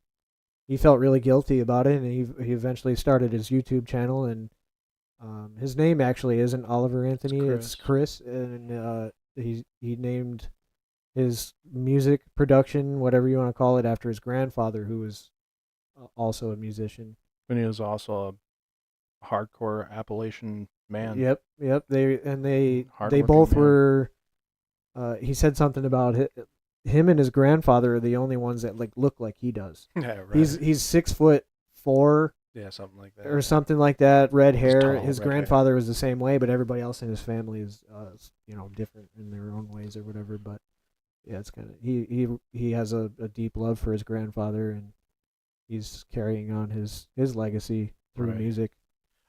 he felt really guilty about it. And he eventually started his YouTube channel, and his name actually isn't Oliver Anthony. It's Chris, and he named his music production, whatever you want to call it, after his grandfather, who was also a musician. And he was also a hardcore Appalachian man. Yep. They Hardworking both man. were. He said something about him and his grandfather are the only ones that look like he does. Yeah, right. He's 6'4" yeah, something like that. or something like that. Red hair. tall, His red grandfather was the same way, but everybody else in his family is different in their own ways or whatever. But yeah, it's kind of he has a deep love for his grandfather, and he's carrying on his legacy through Right. music.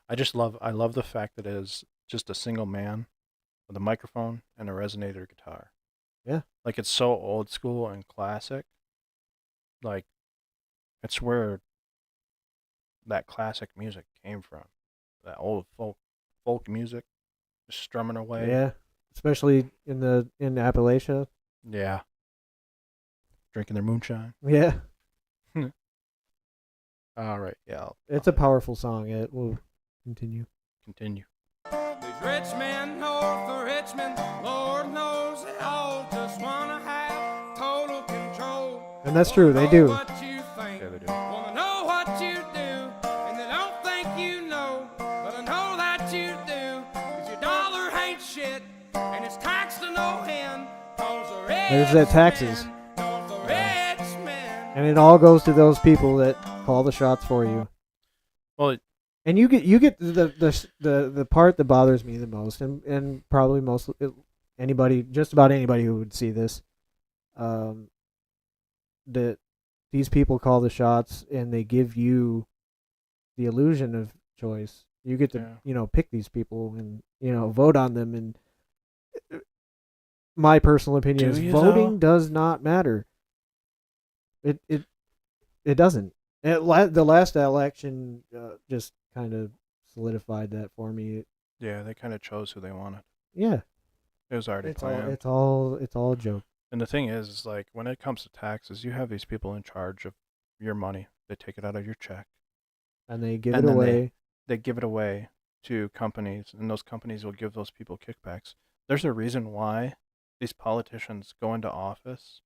I love the fact that it is just a single man with a microphone and a resonator guitar. Yeah. Like it's so old school and classic. Like it's where that classic music came from. That old folk folk music, just strumming away. Yeah, especially in Appalachia. Yeah. Drinking their moonshine. Yeah, All right. Yeah. it's a powerful song. It will continue. Continue. These rich men north of Richmond, Lord knows they all just wanna have total control. And that's true, they Wanna do. know what you think, Yeah, they do. wanna know what you do, and they don't think you know, but I know that you do, 'cause your dollar ain't shit, and it's taxed to no end, 'cause the rich There's that taxes. men, 'cause the rich men. And it all goes to those people that call the shots for you. Well, And you get the part that bothers me the most, and probably most anybody, just about anybody who would see this, that these people call the shots and they give you the illusion of choice. You get to pick these people and vote on them. And my personal opinion is voting does not matter. It doesn't. The last election just kind of solidified that for me. yeah, they kind of chose who they wanted. Yeah, It was already it's planned. all a joke. And the thing is like when it comes to taxes, you have these people in charge of your money. They take it out of your check. And they give And it then away. They give it away to companies, and those companies will give those people kickbacks. There's a reason why these politicians go into office,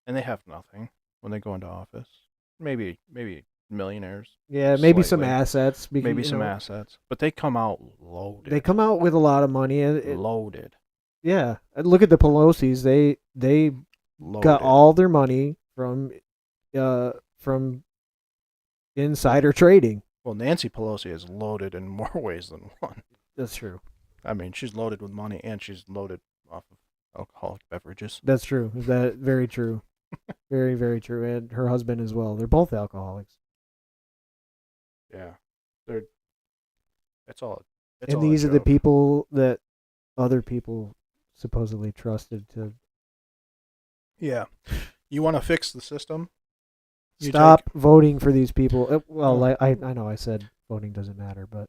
and they have nothing when they go into office. Maybe millionaires. Yeah, maybe some slightly. assets. Because, Maybe some assets, but they come out loaded. They come out with a lot of money. And loaded. yeah, look at the Pelosi's. They Loaded. got all their money from insider trading. Well, Nancy Pelosi is loaded in more ways than one. That's true. I mean, she's loaded with money, and she's loaded off of alcoholic beverages. That's true. Is that very true? Very, very true. And her husband as well. They're both alcoholics. Yeah, it's all. And these are the people that other people supposedly trusted to Yeah, you want to fix the system? stop voting for these people. Well, I know I said voting doesn't matter, but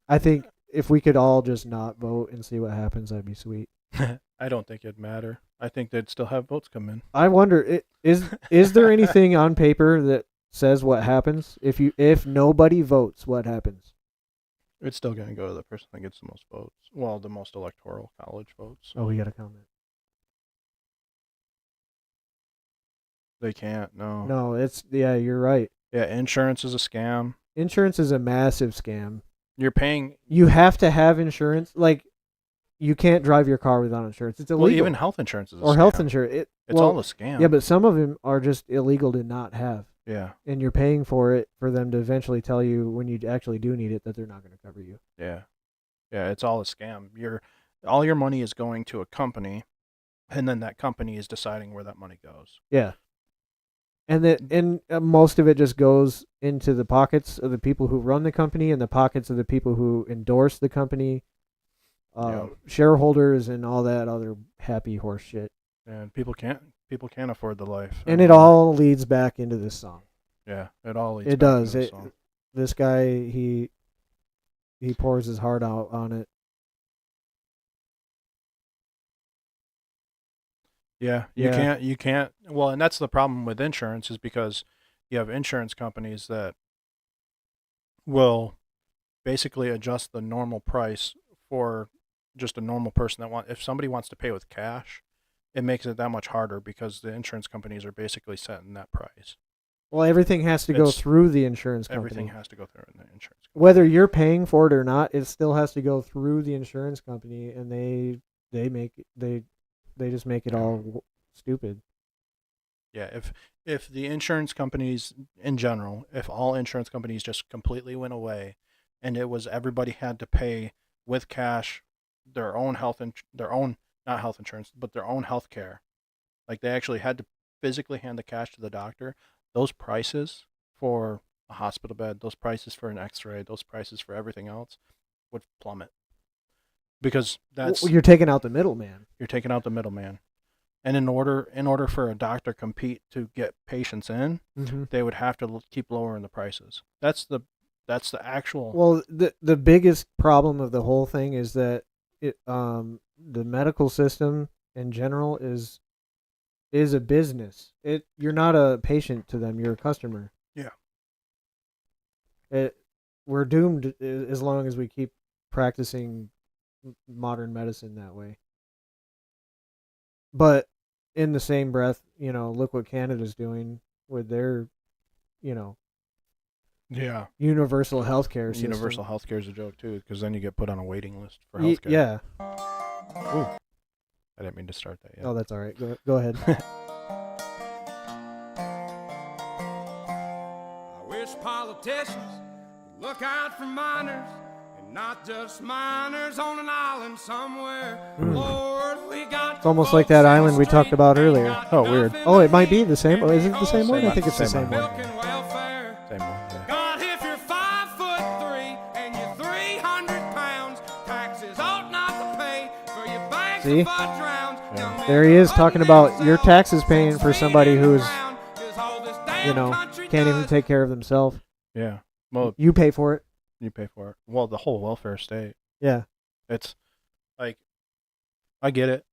I think if we could all just not vote and see what happens, that'd be sweet. I don't think it'd matter. I think they'd still have votes come in. I wonder, is there anything on paper that says what happens if nobody votes? What happens? It's still going to go to the person that gets the most votes. Well, the most electoral college votes. Oh, we got a comment. They can't. No. No, you're right. Yeah, insurance is a scam. Insurance is a massive scam. You're paying. You have to have insurance. Like, you can't drive your car without insurance. It's illegal. Well, even health insurance is a scam. Or health insurance. It's all a scam. Yeah, but some of them are just illegal to not have. Yeah. And you're paying for them to eventually tell you when you actually do need it that they're not going to cover you. Yeah. Yeah, it's all a scam. All your money is going to a company, and then that company is deciding where that money goes. Yeah. And most of it just goes into the pockets of the people who run the company and the pockets of the people who endorse the company, shareholders, and all that other happy horse shit. And people can't afford the life. And it all leads back into this song. Yeah, it all leads. It back does. into the song. This guy, he pours his heart out on it. Yeah, you can't. Well, and that's the problem with insurance is because you have insurance companies that will basically adjust the normal price for just a normal person if somebody wants to pay with cash, it makes it that much harder because the insurance companies are basically setting that price. Well, everything has to go through the insurance company. Everything has to go through the insurance company. Whether you're paying for it or not, it still has to go through the insurance company, and they just make it all stupid. Yeah, if the insurance companies in general, if all insurance companies just completely went away, and it was everybody had to pay with cash their own not health insurance, but their own health care, like they actually had to physically hand the cash to the doctor, those prices for a hospital bed, those prices for an X-ray, those prices for everything else would plummet because you're taking out the middleman. You're taking out the middleman. And in order for a doctor to compete to get patients in, mm-hmm. they would have to keep lowering the prices. That's That's the actual. Well, the biggest problem of the whole thing is that the medical system in general is a business. You're not a patient to them, you're a customer. Yeah. We're doomed as long as we keep practicing modern medicine that way. But in the same breath, look what Canada's doing with their, Yeah. universal healthcare system. Universal healthcare is a joke too, because then you get put on a waiting list for healthcare. Yeah. Ooh. I didn't mean to start that yet. Oh, that's all right. Go ahead. I wish politicians would look out for miners, and not just miners on an island somewhere. Lord, we got It's almost like that island we talked about earlier. Oh, weird. Oh, it might be the same. Is it the same one? I think it's the Same same one. one. Milk and welfare. Same one. Yeah. God, if you're 5'3" and you're 300 pounds, taxes ought not to pay for your bags See? of fudge rounds. Yeah. There he is talking about your taxes paying for somebody who's, can't even take care of themselves. Yeah. Well, You pay for it. you pay for it. Well, the whole welfare state. Yeah. It's like, I get it.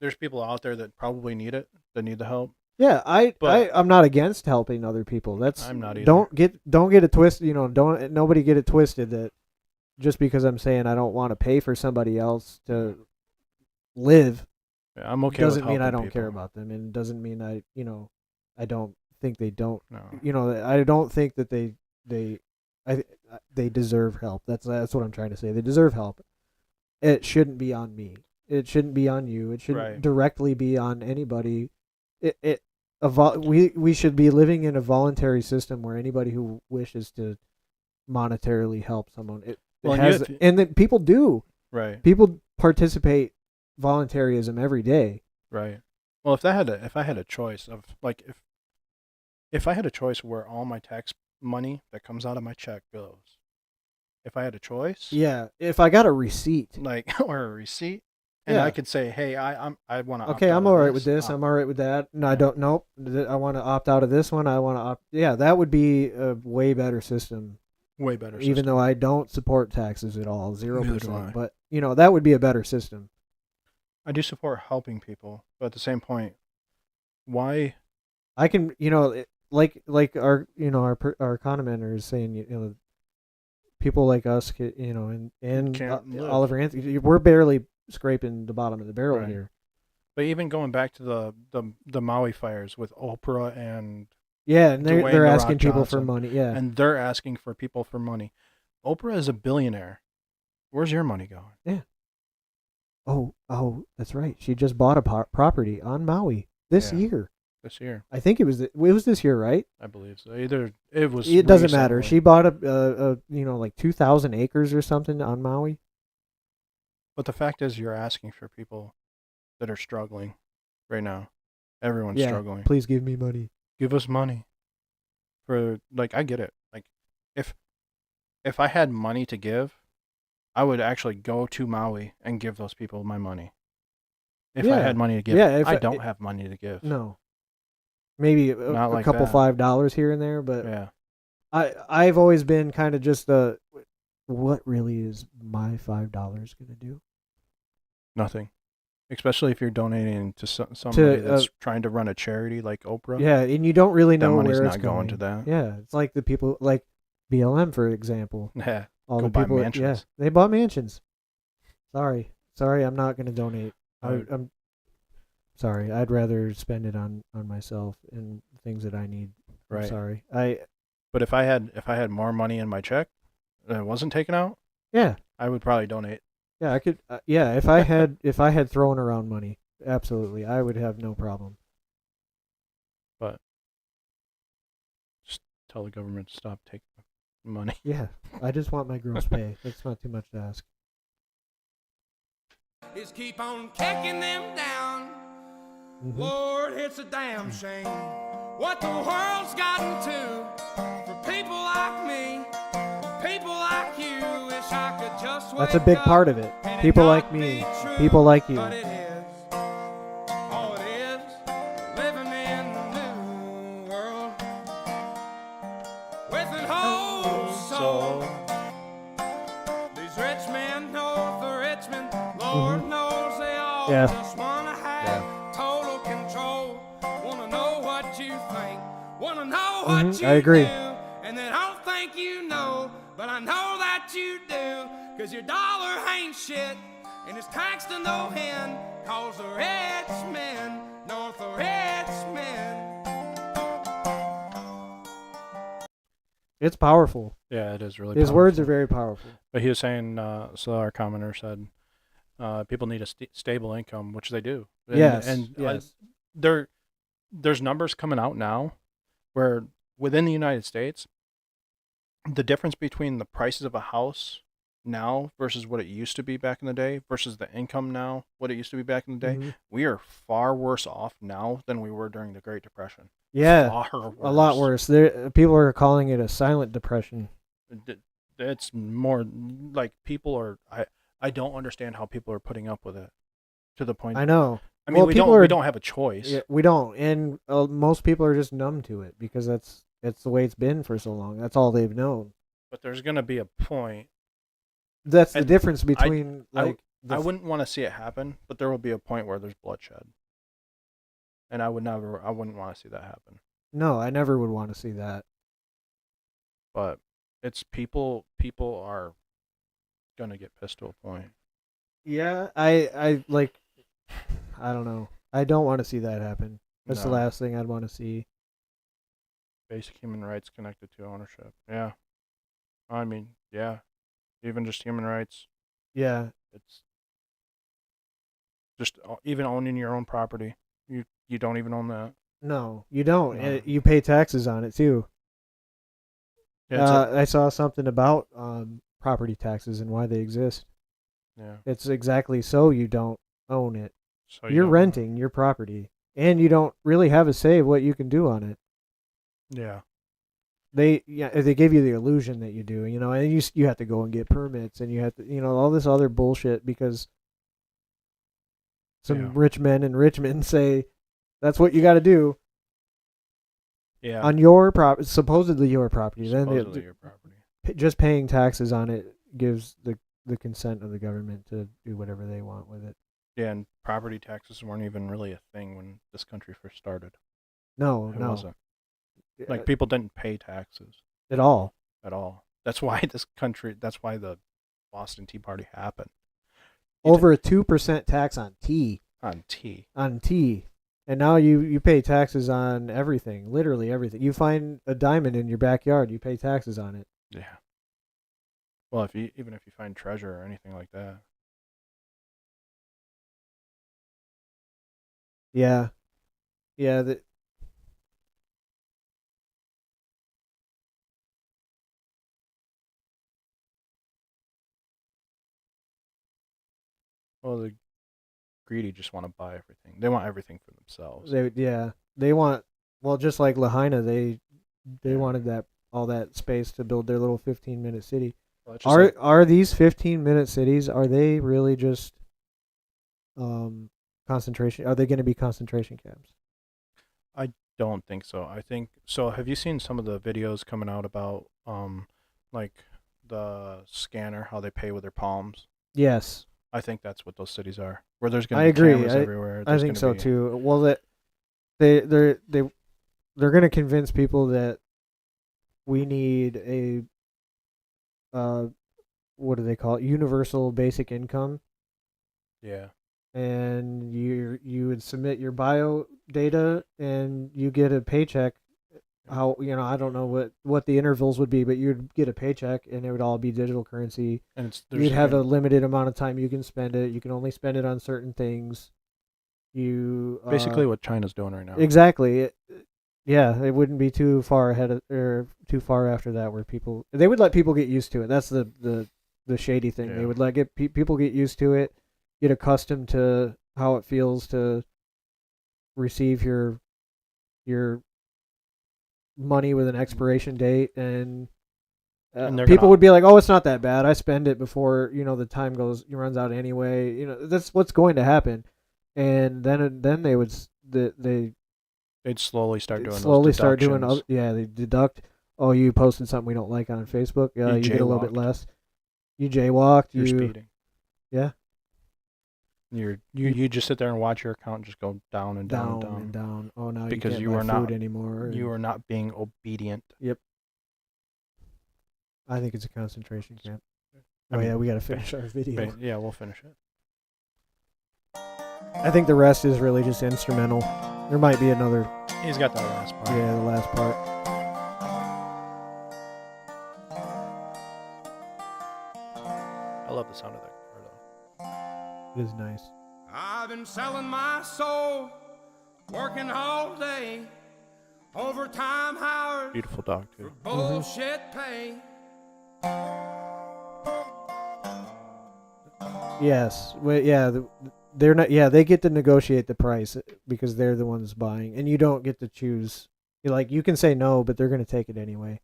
There's people out there that probably need it, that need the help. Yeah, But- I'm not against helping other people. That's I'm not either. Don't get it twisted. Don't nobody get it twisted that just because I'm saying I don't want to pay for somebody else to live Yeah, I'm okay doesn't with mean I helping don't care people. about them, and doesn't mean I don't think they don't. No. I don't think that they deserve help. That's what I'm trying to say. They deserve help. It shouldn't be on me. It shouldn't be on you. It shouldn't Right. directly be on anybody. We should be living in a voluntary system where anybody who wishes to monetarily help someone, Well, and has, if- and then people do. Right. People participate voluntarism every day. Right. Well, if I had a choice of like if I had a choice where all my tax money that comes out of my check goes, if I had a choice, Yeah, if I got a receipt. like or a receipt, and Yeah. I could say, hey, I want to. Okay, I'm all right with this. I'm all right with that. No, I don't. Nope. I want to opt out of this one. I want to opt. Yeah, that would be a way better system. Way better. Even system. though I don't support taxes at all, Neither do 0%. I. But that would be a better system. I do support helping people, but at the same point, why? I can, like our, our commenter is saying, people like us, and Can't live. Oliver Anthony, we're barely scraping the bottom of the barrel Right. here. But even going back to the Maui fires with Oprah and Yeah, and Dwayne they're "The asking Rock" people for Johnson. money. Yeah. and they're asking for people for money. Oprah is a billionaire. Where's your money going? Oh, that's right. She just bought a property on Maui this Yeah. year. This year, I think it was this year, right? I believe so. Either it was. It doesn't matter. recently. She bought a like 2,000 acres or something on Maui. But the fact is, you're asking for people that are struggling right now. Everyone's Yeah, struggling. please give me money. Give us money. For I get it. Like, if I had money to give, I would actually go to Maui and give those people my money. If I Yeah. had money to give, Yeah, if I I- don't have money to give. No. Maybe a Not like couple that. $5 here and there, but Yeah. I've always been kind of just what really is my $5 gonna do? Nothing. Especially if you're donating to somebody that's trying to run a charity like Oprah. Yeah, and you don't really That know money's where not it's going to that. Yeah, it's like the people like BLM, for example. Yeah. All Go the buy people, mansions. they bought mansions. Sorry, I'm not going to donate. I- I'm sorry. I'd rather spend it on myself and things that I need. I'm Right. sorry. But if I had more money in my check that wasn't taken out, Yeah, I would probably donate. yeah. I could. Yeah, if I had thrown around money, absolutely, I would have no problem. Just tell the government to stop taking money. Yeah, I just want my gross pay. That's not too much to ask. Is keep on kicking them down. Mhm. Lord, it's a damn shame what the world's gotten to. For people like me, people like you, wish I could just That's a wake big up part of it. and People not like me, be true, people like you. But it is. Oh, it is. Living in the new world with an whole soul. all Yeah. just wanna have total control. Wanna know what you think, wanna know what you I agree. do, and then I don't think you know, but I know that you do, 'cause your dollar ain't shit, and it's taxed to no end, 'cause the rich men, north the rich men. It's powerful. Yeah, it is really. His powerful. words are very powerful. But he was saying, so our commenter said, people need a stable income, which they do. And, Yes, and yes. there's numbers coming out now where within the United States, the difference between the prices of a house now versus what it used to be back in the day versus the income now, what it used to be back in the day, Mhm. we are far worse off now than we were during the Great Depression. Yeah, Far worse. a lot worse. People are calling it a silent depression. It's more like people are. I don't understand how people are putting up with it to the point. I know. I mean, Well, we people don't. are- We don't have a choice. Yeah, we don't, and most people are just numb to it because that's the way it's been for so long. That's all they've known. But there's gonna be a point. That's the And difference between I wouldn't want to see it happen, but there will be a point where there's bloodshed, and I wouldn't want to see that happen. No, I never would want to see that. But it's people. People are gonna get pissed to a point. Yeah, I like. I don't know. I don't want to see that happen. That's the No. last thing I'd want to see. Basic human rights connected to ownership. Yeah. I mean, yeah. Even just human rights. Yeah, It's just even owning your own property. You don't even own that. no, you don't. No. You pay taxes on it too. Yeah. I saw something about property taxes and why they exist. Yeah. It's exactly so you don't own it. So You're don't- renting your property, and you don't really have a say of what you can do on it. Yeah. They give you the illusion that you do, and you have to go and get permits, and you have to, all this other bullshit because some Yeah. rich men in Richmond say that's what you got to do Yeah. on your supposedly your property. Supposedly your property. Just paying taxes on it gives the consent of the government to do whatever they want with it. Yeah, and property taxes weren't even really a thing when this country first started. No, It no, wasn't. Like people didn't pay taxes at all. at all. That's why that's why the Boston Tea Party happened. Over a 2% tax on tea. On tea. On tea. And now you pay taxes on everything, literally everything. You find a diamond in your backyard, you pay taxes on it. Yeah. Well, even if you find treasure or anything like that. Yeah. Yeah, Well, the greedy just want to buy everything. They want everything for themselves. they want, well, just like Lahaina, they Yeah. wanted all that space to build their little 15-minute city. Well, it's just Are these 15-minute cities, are they really just concentration? Are they going to be concentration camps? don't think so. I think so. Have you seen some of the videos coming out about like the scanner, how they pay with their palms? Yes. I think that's what those cities are, where there's going I to be agree. cameras everywhere. I There's think gonna so be- too. Well, they're going to convince people that we need a what do they call it? Universal basic income, Yeah. and you would submit your bio data and you get a paycheck. How I don't know what the intervals would be, but you'd get a paycheck and it would all be digital currency. And You'd have a limited amount of time you can spend it. You can only spend it on certain things. You basically what China's doing right now. exactly. Yeah, it wouldn't be too far ahead or too far after that, where they would let people get used to it. That's the shady thing. Yeah. They would let people get used to it, get accustomed to how it feels to receive your money with an expiration date, and And they're people gonna- would be like, "Oh, it's not that bad. I spend it before the time runs out anyway." That's what's going to happen, and then they would They'd slowly start doing slowly those start doing deductions. they deduct. Oh, you posted something we don't like on Facebook. You You get a little bit jaywalked. less. You jaywalked. You're speeding. Yeah. You just sit there and watch your account just go down and down, down and down. Oh, now because you you can't are buy food not anymore. you are not being obedient. Yep. I think it's a concentration camp. I Oh mean, yeah, we got to finish our video. Yeah, we'll finish it. I think the rest is really just instrumental. There might be another. He's got that last part. Yeah, the last part. I love the sound of that guitar though. It is nice. I've been selling my soul, working all day, overtime hours, Beautiful dog too. bullshit pay. Yes. Well, yeah. They're not. Yeah, they get to negotiate the price because they're the ones buying, and you don't get to choose. You can say no, but they're going to take it anyway.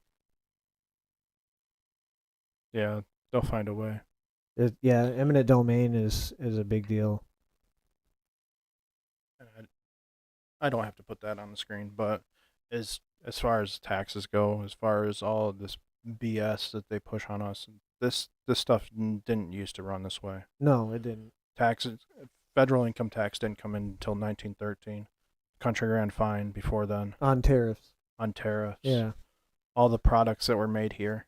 Yeah, they'll find a way. Yeah, eminent domain is a big deal. I don't have to put that on the screen, but as far as taxes go, as far as all of this BS that they push on us, this stuff didn't used to run this way. No, it didn't. Taxes, federal income tax didn't come in until 1913. Country ran fine before then On tariffs. on tariffs. Yeah. All the products that were made here.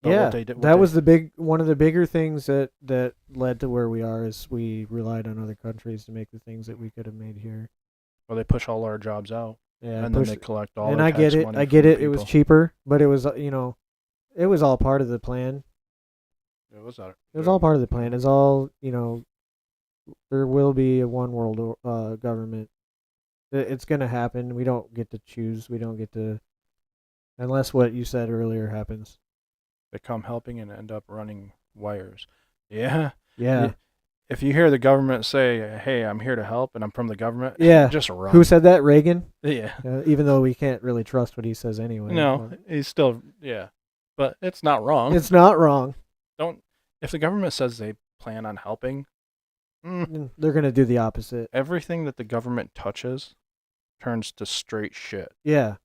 But Yeah, what they did, what that they- was one of the bigger things that led to where we are is we relied on other countries to make the things that we could have made here. Well, they push all our jobs out, Yeah, and then they collect all. and their I get tax it. money I get from it. It was people. cheaper, but it was it was all part of the plan. It was It was all part of the plan. It's all there will be a one world government. It's gonna happen. We don't get to choose. We don't get to, unless what you said earlier happens. They come helping and end up running wires. Yeah. Yeah. If you hear the government say, "Hey, I'm here to help," and I'm from the government, Yeah. just run. Who said that? Reagan. Yeah. Even though we can't really trust what he says anyway. No, he's still but it's not wrong. It's not wrong. If the government says they plan on helping, They're gonna do the opposite. everything that the government touches turns to straight shit. Yeah.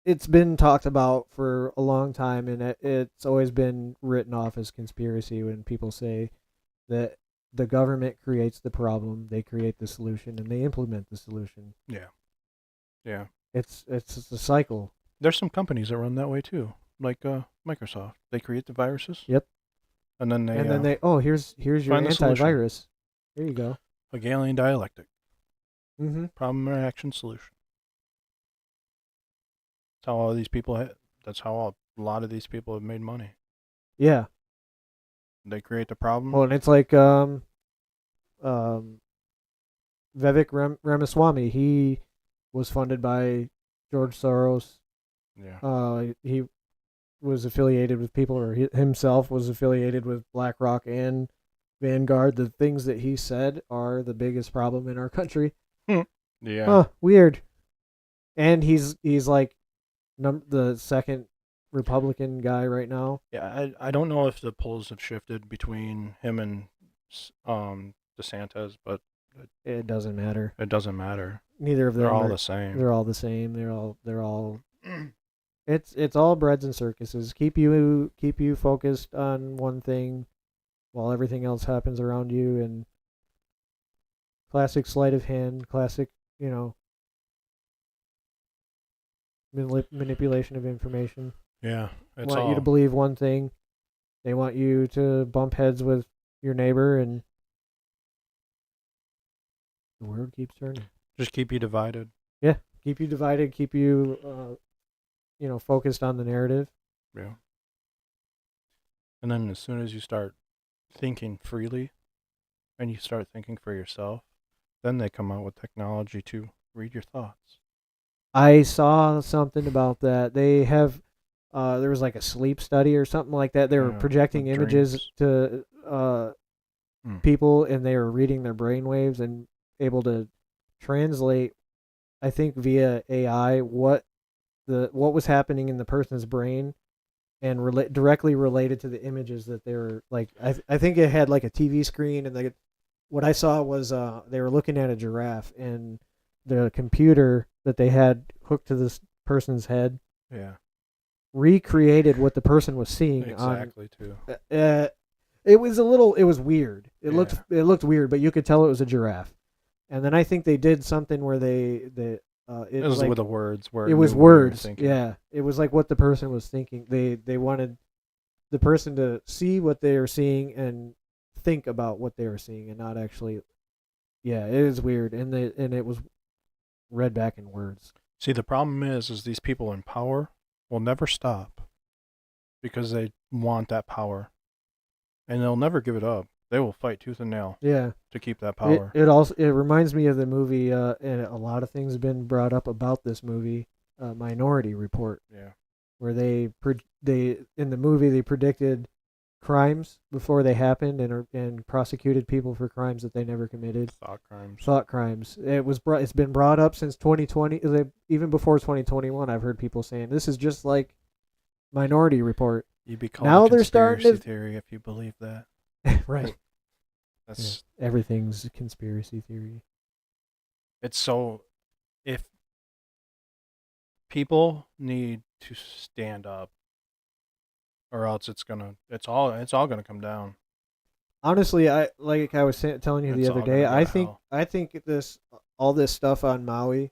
It's been talked about for a long time, and it's always been written off as conspiracy when people say that the government creates the problem, they create the solution, and they implement the solution. Yeah. It's a cycle. There's some companies that run that way too, like Microsoft. They create the viruses. Yep. And then they here's your find the solution. antivirus. There you go. Hegelian dialectic, Mm-hmm. problem interaction solution. That's how all these people. That's how a lot of these people have made money. Yeah. They create the problem. Well, and it's like Vivek Ramaswamy. He was funded by George Soros. Yeah. He was affiliated with people, or himself was affiliated with BlackRock and Vanguard. The things that he said are the biggest problem in our country. Yeah. Huh, weird. And he's like the second Republican guy right now. Yeah. I don't know if the polls have shifted between him and DeSantis, but It doesn't matter. it doesn't matter. Neither of them. They're all are- the same. They're all the same. They're all. It's all breads and circuses. Keep you focused on one thing, while everything else happens around you. And classic sleight of hand. Classic, manipulation of information. Yeah. It's Want all. you to believe one thing. They want you to bump heads with your neighbor, and the world keeps turning. Just keep you divided. Keep you divided. Keep you, focused on the narrative. Yeah. And then as soon as you start thinking freely and you start thinking for yourself, then they come out with technology to read your thoughts. I saw something about that. They have, there was like a sleep study or something like that. They were Yeah, projecting with images to people, and they were reading their brain waves and able to translate, I think via AI, what was happening in the person's brain, and directly related to the images that they were like. I think it had like a TV screen, and what I saw was they were looking at a giraffe, and the computer that they had hooked to this person's head Yeah. recreated what the person was seeing. Exactly, too. It was it was weird. It Yeah. looked weird, but you could tell it was a giraffe. And then I think they did something where It was like, with the words where it was knew what you were words. thinking. Yeah, it was like what the person was thinking. They wanted the person to see what they were seeing and think about what they were seeing and not actually. Yeah, it is weird, and it was read back in words. See, the problem is these people in power will never stop because they want that power, and they'll never give it up. They will fight tooth and nail Yeah, to keep that power. it reminds me of the movie, and a lot of things have been brought up about this movie, Minority Report, Yeah. where they in the movie they predicted crimes before they happened and prosecuted people for crimes that they never committed. Thought crimes. It's been brought up since 2020, even before 2021. I've heard people saying this is just like Minority Report. You'd be called Now a they're starting conspiracy to- theory if you believe that. Right. That's Yeah. Everything's a conspiracy theory. It's so if people need to stand up or else it's all gonna come down. Honestly, I was telling you the It's other all day. gonna go to hell. I think all this stuff on Maui.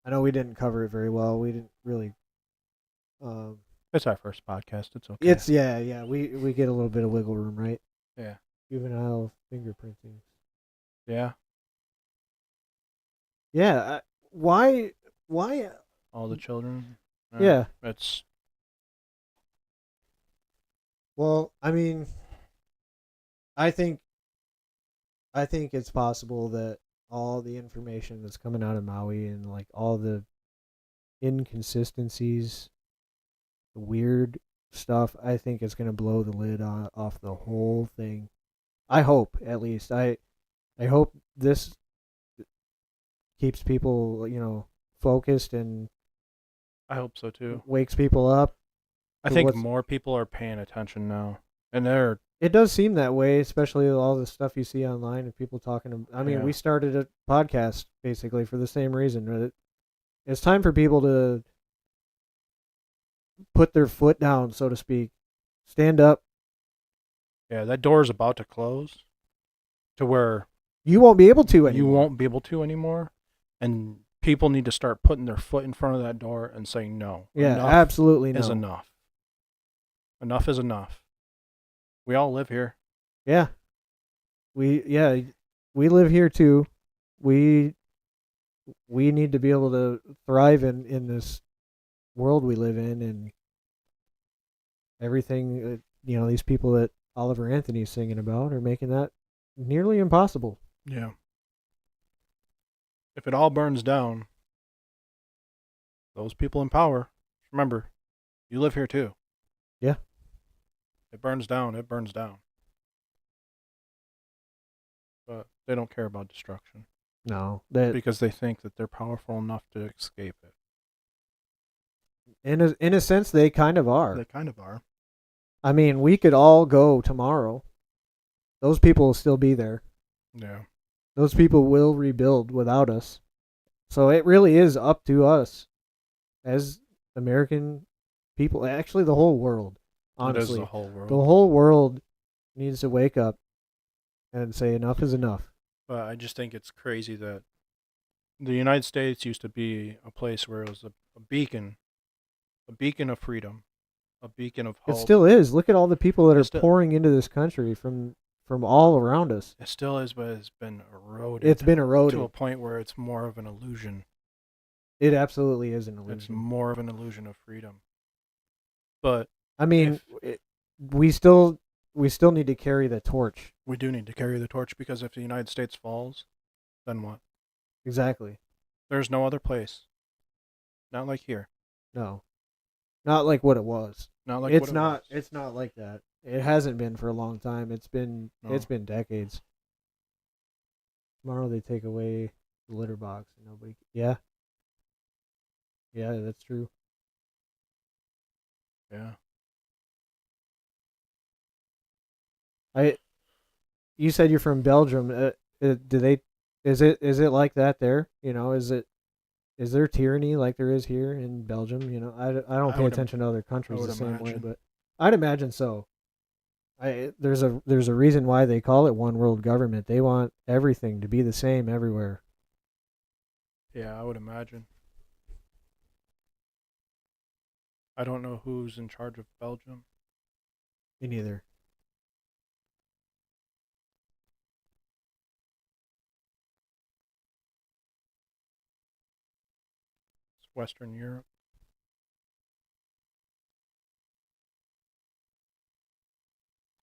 I know we didn't cover it very well. We didn't really. It's our first podcast. It's okay. It's yeah. We get a little bit of wiggle room, right? Yeah. Juvenile fingerprinting. Yeah. Yeah. Why? All the children. Yeah. It's Well, I mean, I think it's possible that all the information that's coming out of Maui and like all the inconsistencies, the weird stuff, I think it's going to blow the lid off the whole thing. I hope, at least. I hope this keeps people, focused and I hope so too. wakes people up. I to think what's- more people are paying attention now. And It does seem that way, especially with all the stuff you see online and people talking. I mean, Yeah. we started a podcast basically for the same reason. Right? It's time for people to put their foot down, so to speak. Stand up. yeah, that door is about to close to where You won't be able to anymore. you won't be able to anymore. And people need to start putting their foot in front of that door and saying no. Yeah, Enough absolutely no. is enough. Enough is enough. We all live here. Yeah. We live here too. We need to be able to thrive in this world we live in, and everything these people that Oliver Anthony's singing about are making that nearly impossible. Yeah. If it all burns down, those people in power, remember, you live here too. Yeah. It burns down, it burns down. But they don't care about destruction No, that because they think that they're powerful enough to escape it. in a sense they kind of are. They kind of are. I mean, we could all go tomorrow. Those people will still be there. Yeah. Those people will rebuild without us. So it really is up to us as American people, actually the whole world. Honestly, It is the whole world. the whole world needs to wake up and say enough is enough. But I just think it's crazy that the United States used to be a place where it was a beacon of freedom, a beacon of hope. It still is. Look at all the people that It are still- pouring into this country from all around us. It still is, but it's been eroded. It's been to a eroded. point where it's more of an illusion. It absolutely is an It's illusion. more of an illusion of freedom. But I mean, we still need to carry the torch. we do need to carry the torch because if the United States falls, then what? Exactly. There's no other place. Not like here. No. Not like what it was. Not like It's what it not. was. It's not like that. It hasn't been for a long time. It's been decades. Tomorrow they take away the litter box and nobody. Yeah. Yeah, that's true. Yeah. You said you're from Belgium. Do they? Is it like that there? Is there tyranny like there is here in Belgium? I don't I pay would attention to other countries would the same way, imagine. but I'd imagine so. There's a reason why they call it one world government. They want everything to be the same everywhere. Yeah, I would imagine. I don't know who's in charge of Belgium. Me neither. It's Western Europe.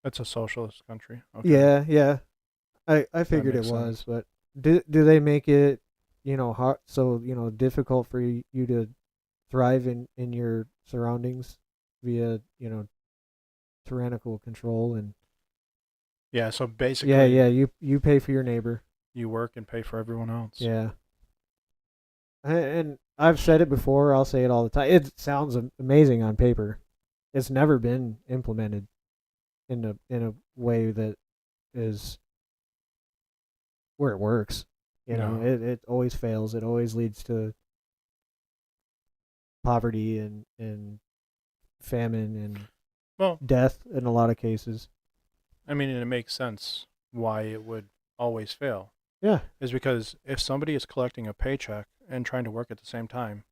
It's a socialist country. Okay. Yeah. I figured it makes was, sense. but do they make it, hard, so difficult for you to thrive in your surroundings via tyrannical control and Yeah, so yeah, basically you pay for your neighbor. you work and pay for everyone else. Yeah. And I've said it before, I'll say it all the time. It sounds amazing on paper. It's never been implemented in a way that is where it works. No. It always fails. It always leads to poverty and famine and Well, death in a lot of cases. I mean, and it makes sense why it would always fail. Yeah. Is because if somebody is collecting a paycheck and trying to work at the same time,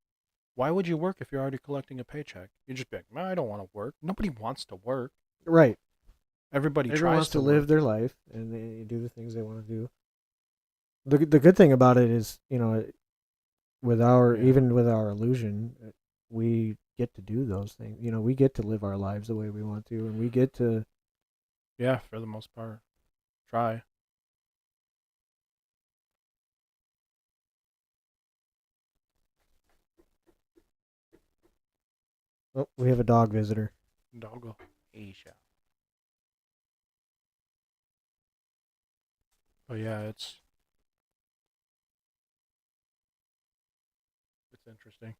why would you work if you're already collecting a paycheck? You just be like, I don't want to work. Nobody wants to work. Right. Everybody Everyone tries wants to work. live their life and they do the things they want to do. The good thing about it is, with our Yeah. even with our illusion, we get to do those things. We get to live our lives the way we want to, and we get to. Yeah, for the most part. Try. Oh, we have a dog visitor. Doggo. Asia. But yeah, it's interesting.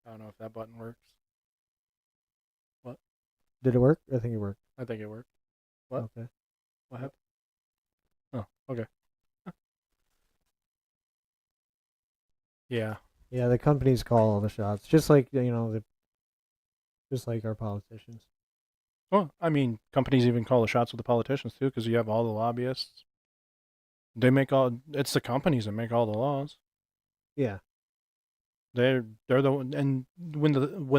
I don't know if that button works. What? Did it work? I think it worked. I think it worked. What? Okay. What happened? Oh, okay. Yeah. Yeah, the companies call all the shots, just like just like our politicians. Well, I mean, companies even call the shots with the politicians too, because you have all the lobbyists. They make all. It's the companies that make all the laws. Yeah. They're the and when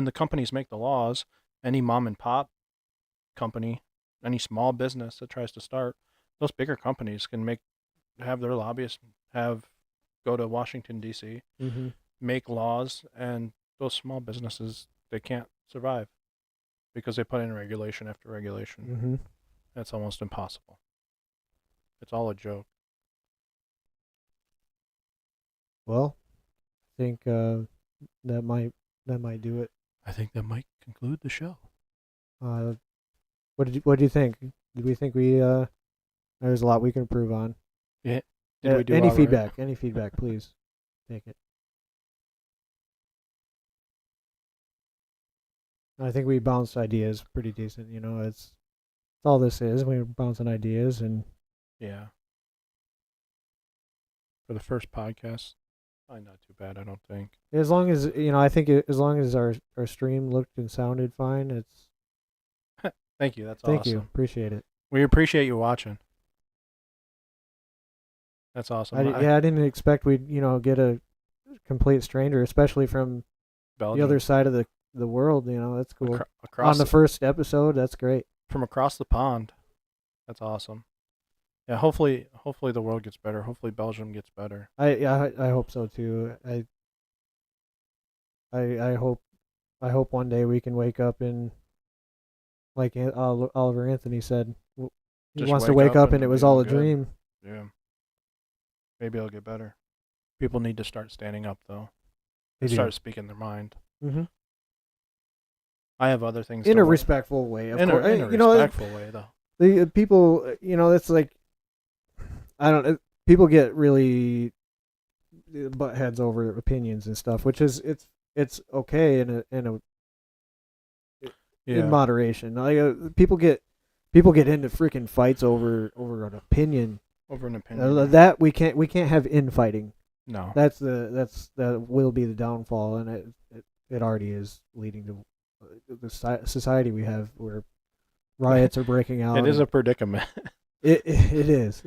the companies make the laws, any mom and pop company, any small business that tries to start, those bigger companies can have their lobbyists go to Washington D.C. Mm-hmm. make laws, and those small businesses they can't survive because they put in regulation after regulation. Mm-hmm. That's almost impossible. It's all a joke. Well, I think that might do it. I think that might conclude the show. What do you think? Did we think we there's a lot we can improve on? Yeah. Did we do any all right? feedback? Any feedback, please. Take it. I think we bounced ideas pretty decent. It's all this is. We're bouncing ideas, and Yeah. For the first podcast, probably not too bad, I don't think. as long as I think as long as our stream looked and sounded fine, it's. Thank you. That's Thank awesome. you. Appreciate it. We appreciate you watching. That's awesome. I didn't expect we'd get a complete stranger, especially from Belgium. the other side of the world. That's cool. Across On the first episode, that's great. from across the pond. That's awesome. Yeah, hopefully the world gets better. Hopefully Belgium gets better. I hope so too. I hope one day we can wake up and, like Oliver Anthony said, he Just wants to wake up and it it'll was be all a good. dream. Yeah. Maybe it'll get better. People need to start standing up though. They do. Start speaking their mind. Mm-hmm. I have other things In to a work- respectful way, of in course. a respectful way though. The people, it's like, I don't. People get really butt heads over opinions and stuff, which is it's okay in moderation. Like people get into freaking fights over an opinion. Over an opinion. That we can't have infighting. No. That will be the downfall, and it already is leading to the society we have where riots are breaking out. It is a predicament. It is.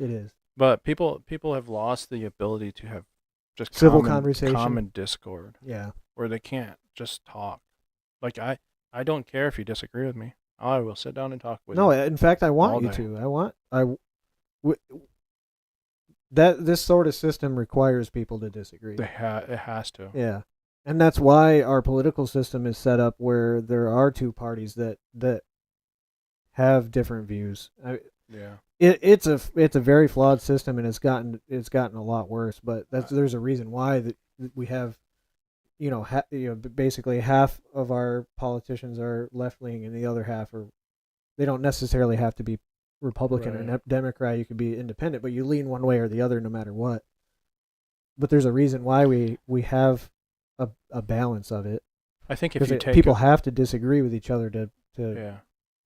But people have lost the ability to have just Civil conversation. common discord Yeah. where they can't just talk. Like I don't care if you disagree with me. I will sit down and talk with No, you. in fact, I want all you day. to. That this sort of system requires people to disagree. It has to. Yeah. And that's why our political system is set up where there are two parties that have different views. Yeah. It's a very flawed system, and it's gotten a lot worse. But there's a reason why that we have, basically half of our politicians are left leaning, and the other half are. They don't necessarily have to be Republican or Democrat. You could be independent, but you lean one way or the other no matter what. But there's a reason why we have a balance of it. I think if you take people have to disagree with each other to yeah.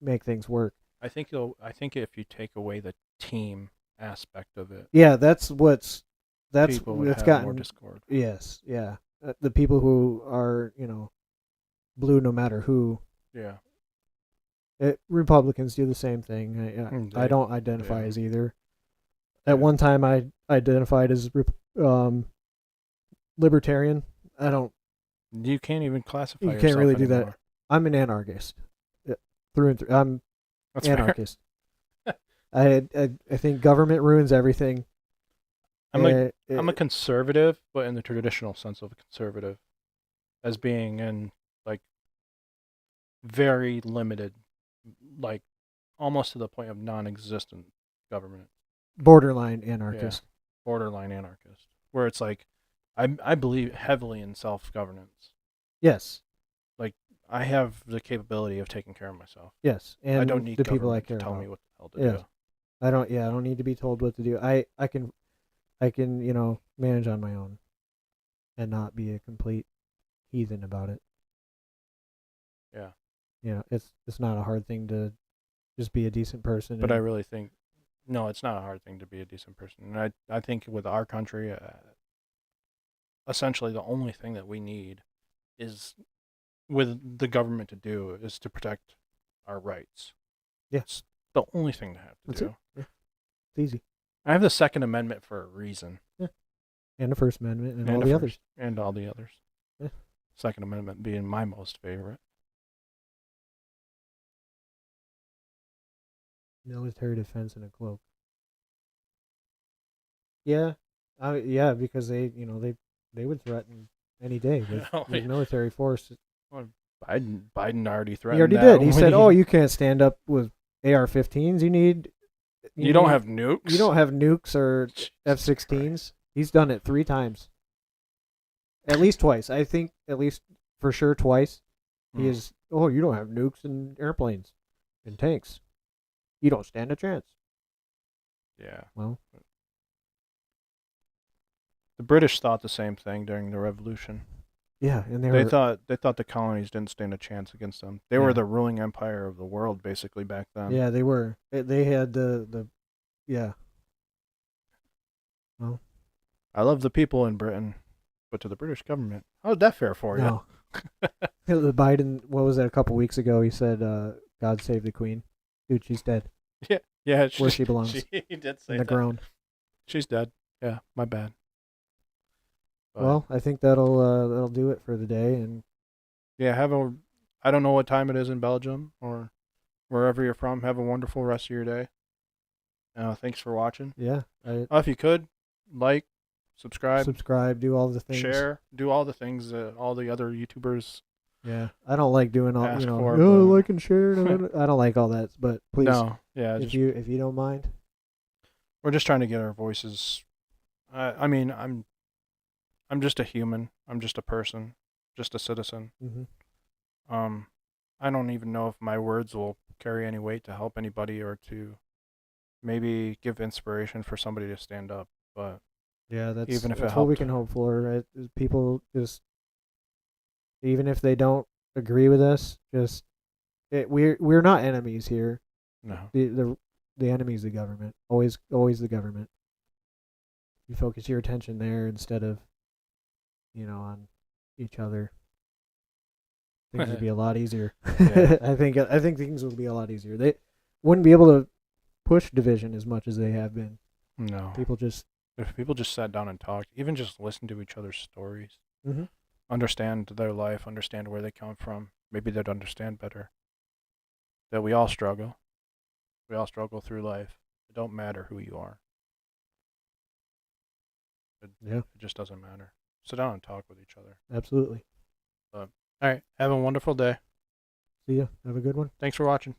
make things work. I think if you take away the team aspect of it, yeah, that's people would have more discord. Yes, yeah, the people who are blue no matter who. Yeah, Republicans do the same thing. I don't identify as either. At one time, I identified as libertarian. I don't. You can't even classify. You can't really do anymore. that. I'm an anarchist, through and through. I'm That's anarchist. I think government ruins everything. I'm a conservative, but in the traditional sense of a conservative, as being in like very limited, like almost to the point of non-existent government. Borderline anarchist. Yeah, borderline anarchist, where it's like I believe heavily in self-governance. Yes. Like I have the capability of taking care of myself. Yes, and I don't need the people I care to tell about. me what the hell to do. I don't need to be told what to do. I can manage on my own and not be a complete heathen about it. Yeah. It's not a hard thing to just be a decent person. But I really think no, it's not a hard thing to be a decent person. And I think with our country essentially the only thing that we need is with the government to do is to protect our rights. Yes. The only thing to have to That's do. it. Yeah. It's easy. I have the Second Amendment for a reason. Yeah. And the First Amendment and all the the first, others. And all the others. Yeah. Second Amendment being my most favorite. Military defense in a cloak. Yeah. Yeah, because they would threaten any day with military force. Well, Biden already threatened. He already did. He said, "Oh, you can't stand up with AR-15s. You don't have nukes. You don't have nukes or F-16s." He's done it 3 times. At least twice. I think at least for sure twice. He is. Oh, you don't have nukes and airplanes and tanks. You don't stand a chance. Yeah. Well, the British thought the same thing during the Revolution. yeah, and they thought the colonies didn't stand a chance against them. They were the ruling empire of the world basically back then. Yeah, they were. They had the yeah. Well, I love the people in Britain, but to the British government, how's that fair for you? No. The Biden, what was that, a couple weeks ago? He said, "God save the Queen." Dude, she's dead. Yeah, where she belongs. She did say in the ground. She's dead. Yeah, my bad. But, well, I think that'll do it for the day. And yeah, I don't know what time it is in Belgium or wherever you're from. Have a wonderful rest of your day. Thanks for watching. Yeah. If you could, like, subscribe, do all the things. Share, do all the things that all the other YouTubers. Yeah, I don't like doing all like and share. I don't like all that, but please, no, yeah, if you don't mind, we're just trying to get our voices. I mean, I'm just a human. I'm just a person, just a citizen. Mm-hmm. I don't even know if my words will carry any weight to help anybody or to maybe give inspiration for somebody to stand up. But yeah, that's what we can hope for. Right? People just. Even if they don't agree with us, we're not enemies here. No. The enemy is the government. Always the government. You focus your attention there instead of, on each other. things would be a lot easier. Yeah. I think things would be a lot easier. They wouldn't be able to push division as much as they have been. No. People just If people just sat down and talked, even just listen to each other's stories, mm-hmm. understand their life, understand where they come from, maybe they'd understand better that we all struggle. We all struggle through life. It don't matter who you are. Yeah, It just doesn't matter. Sit down and talk with each other. absolutely. All right. Have a wonderful day. See ya. Have a good one. Thanks for watching.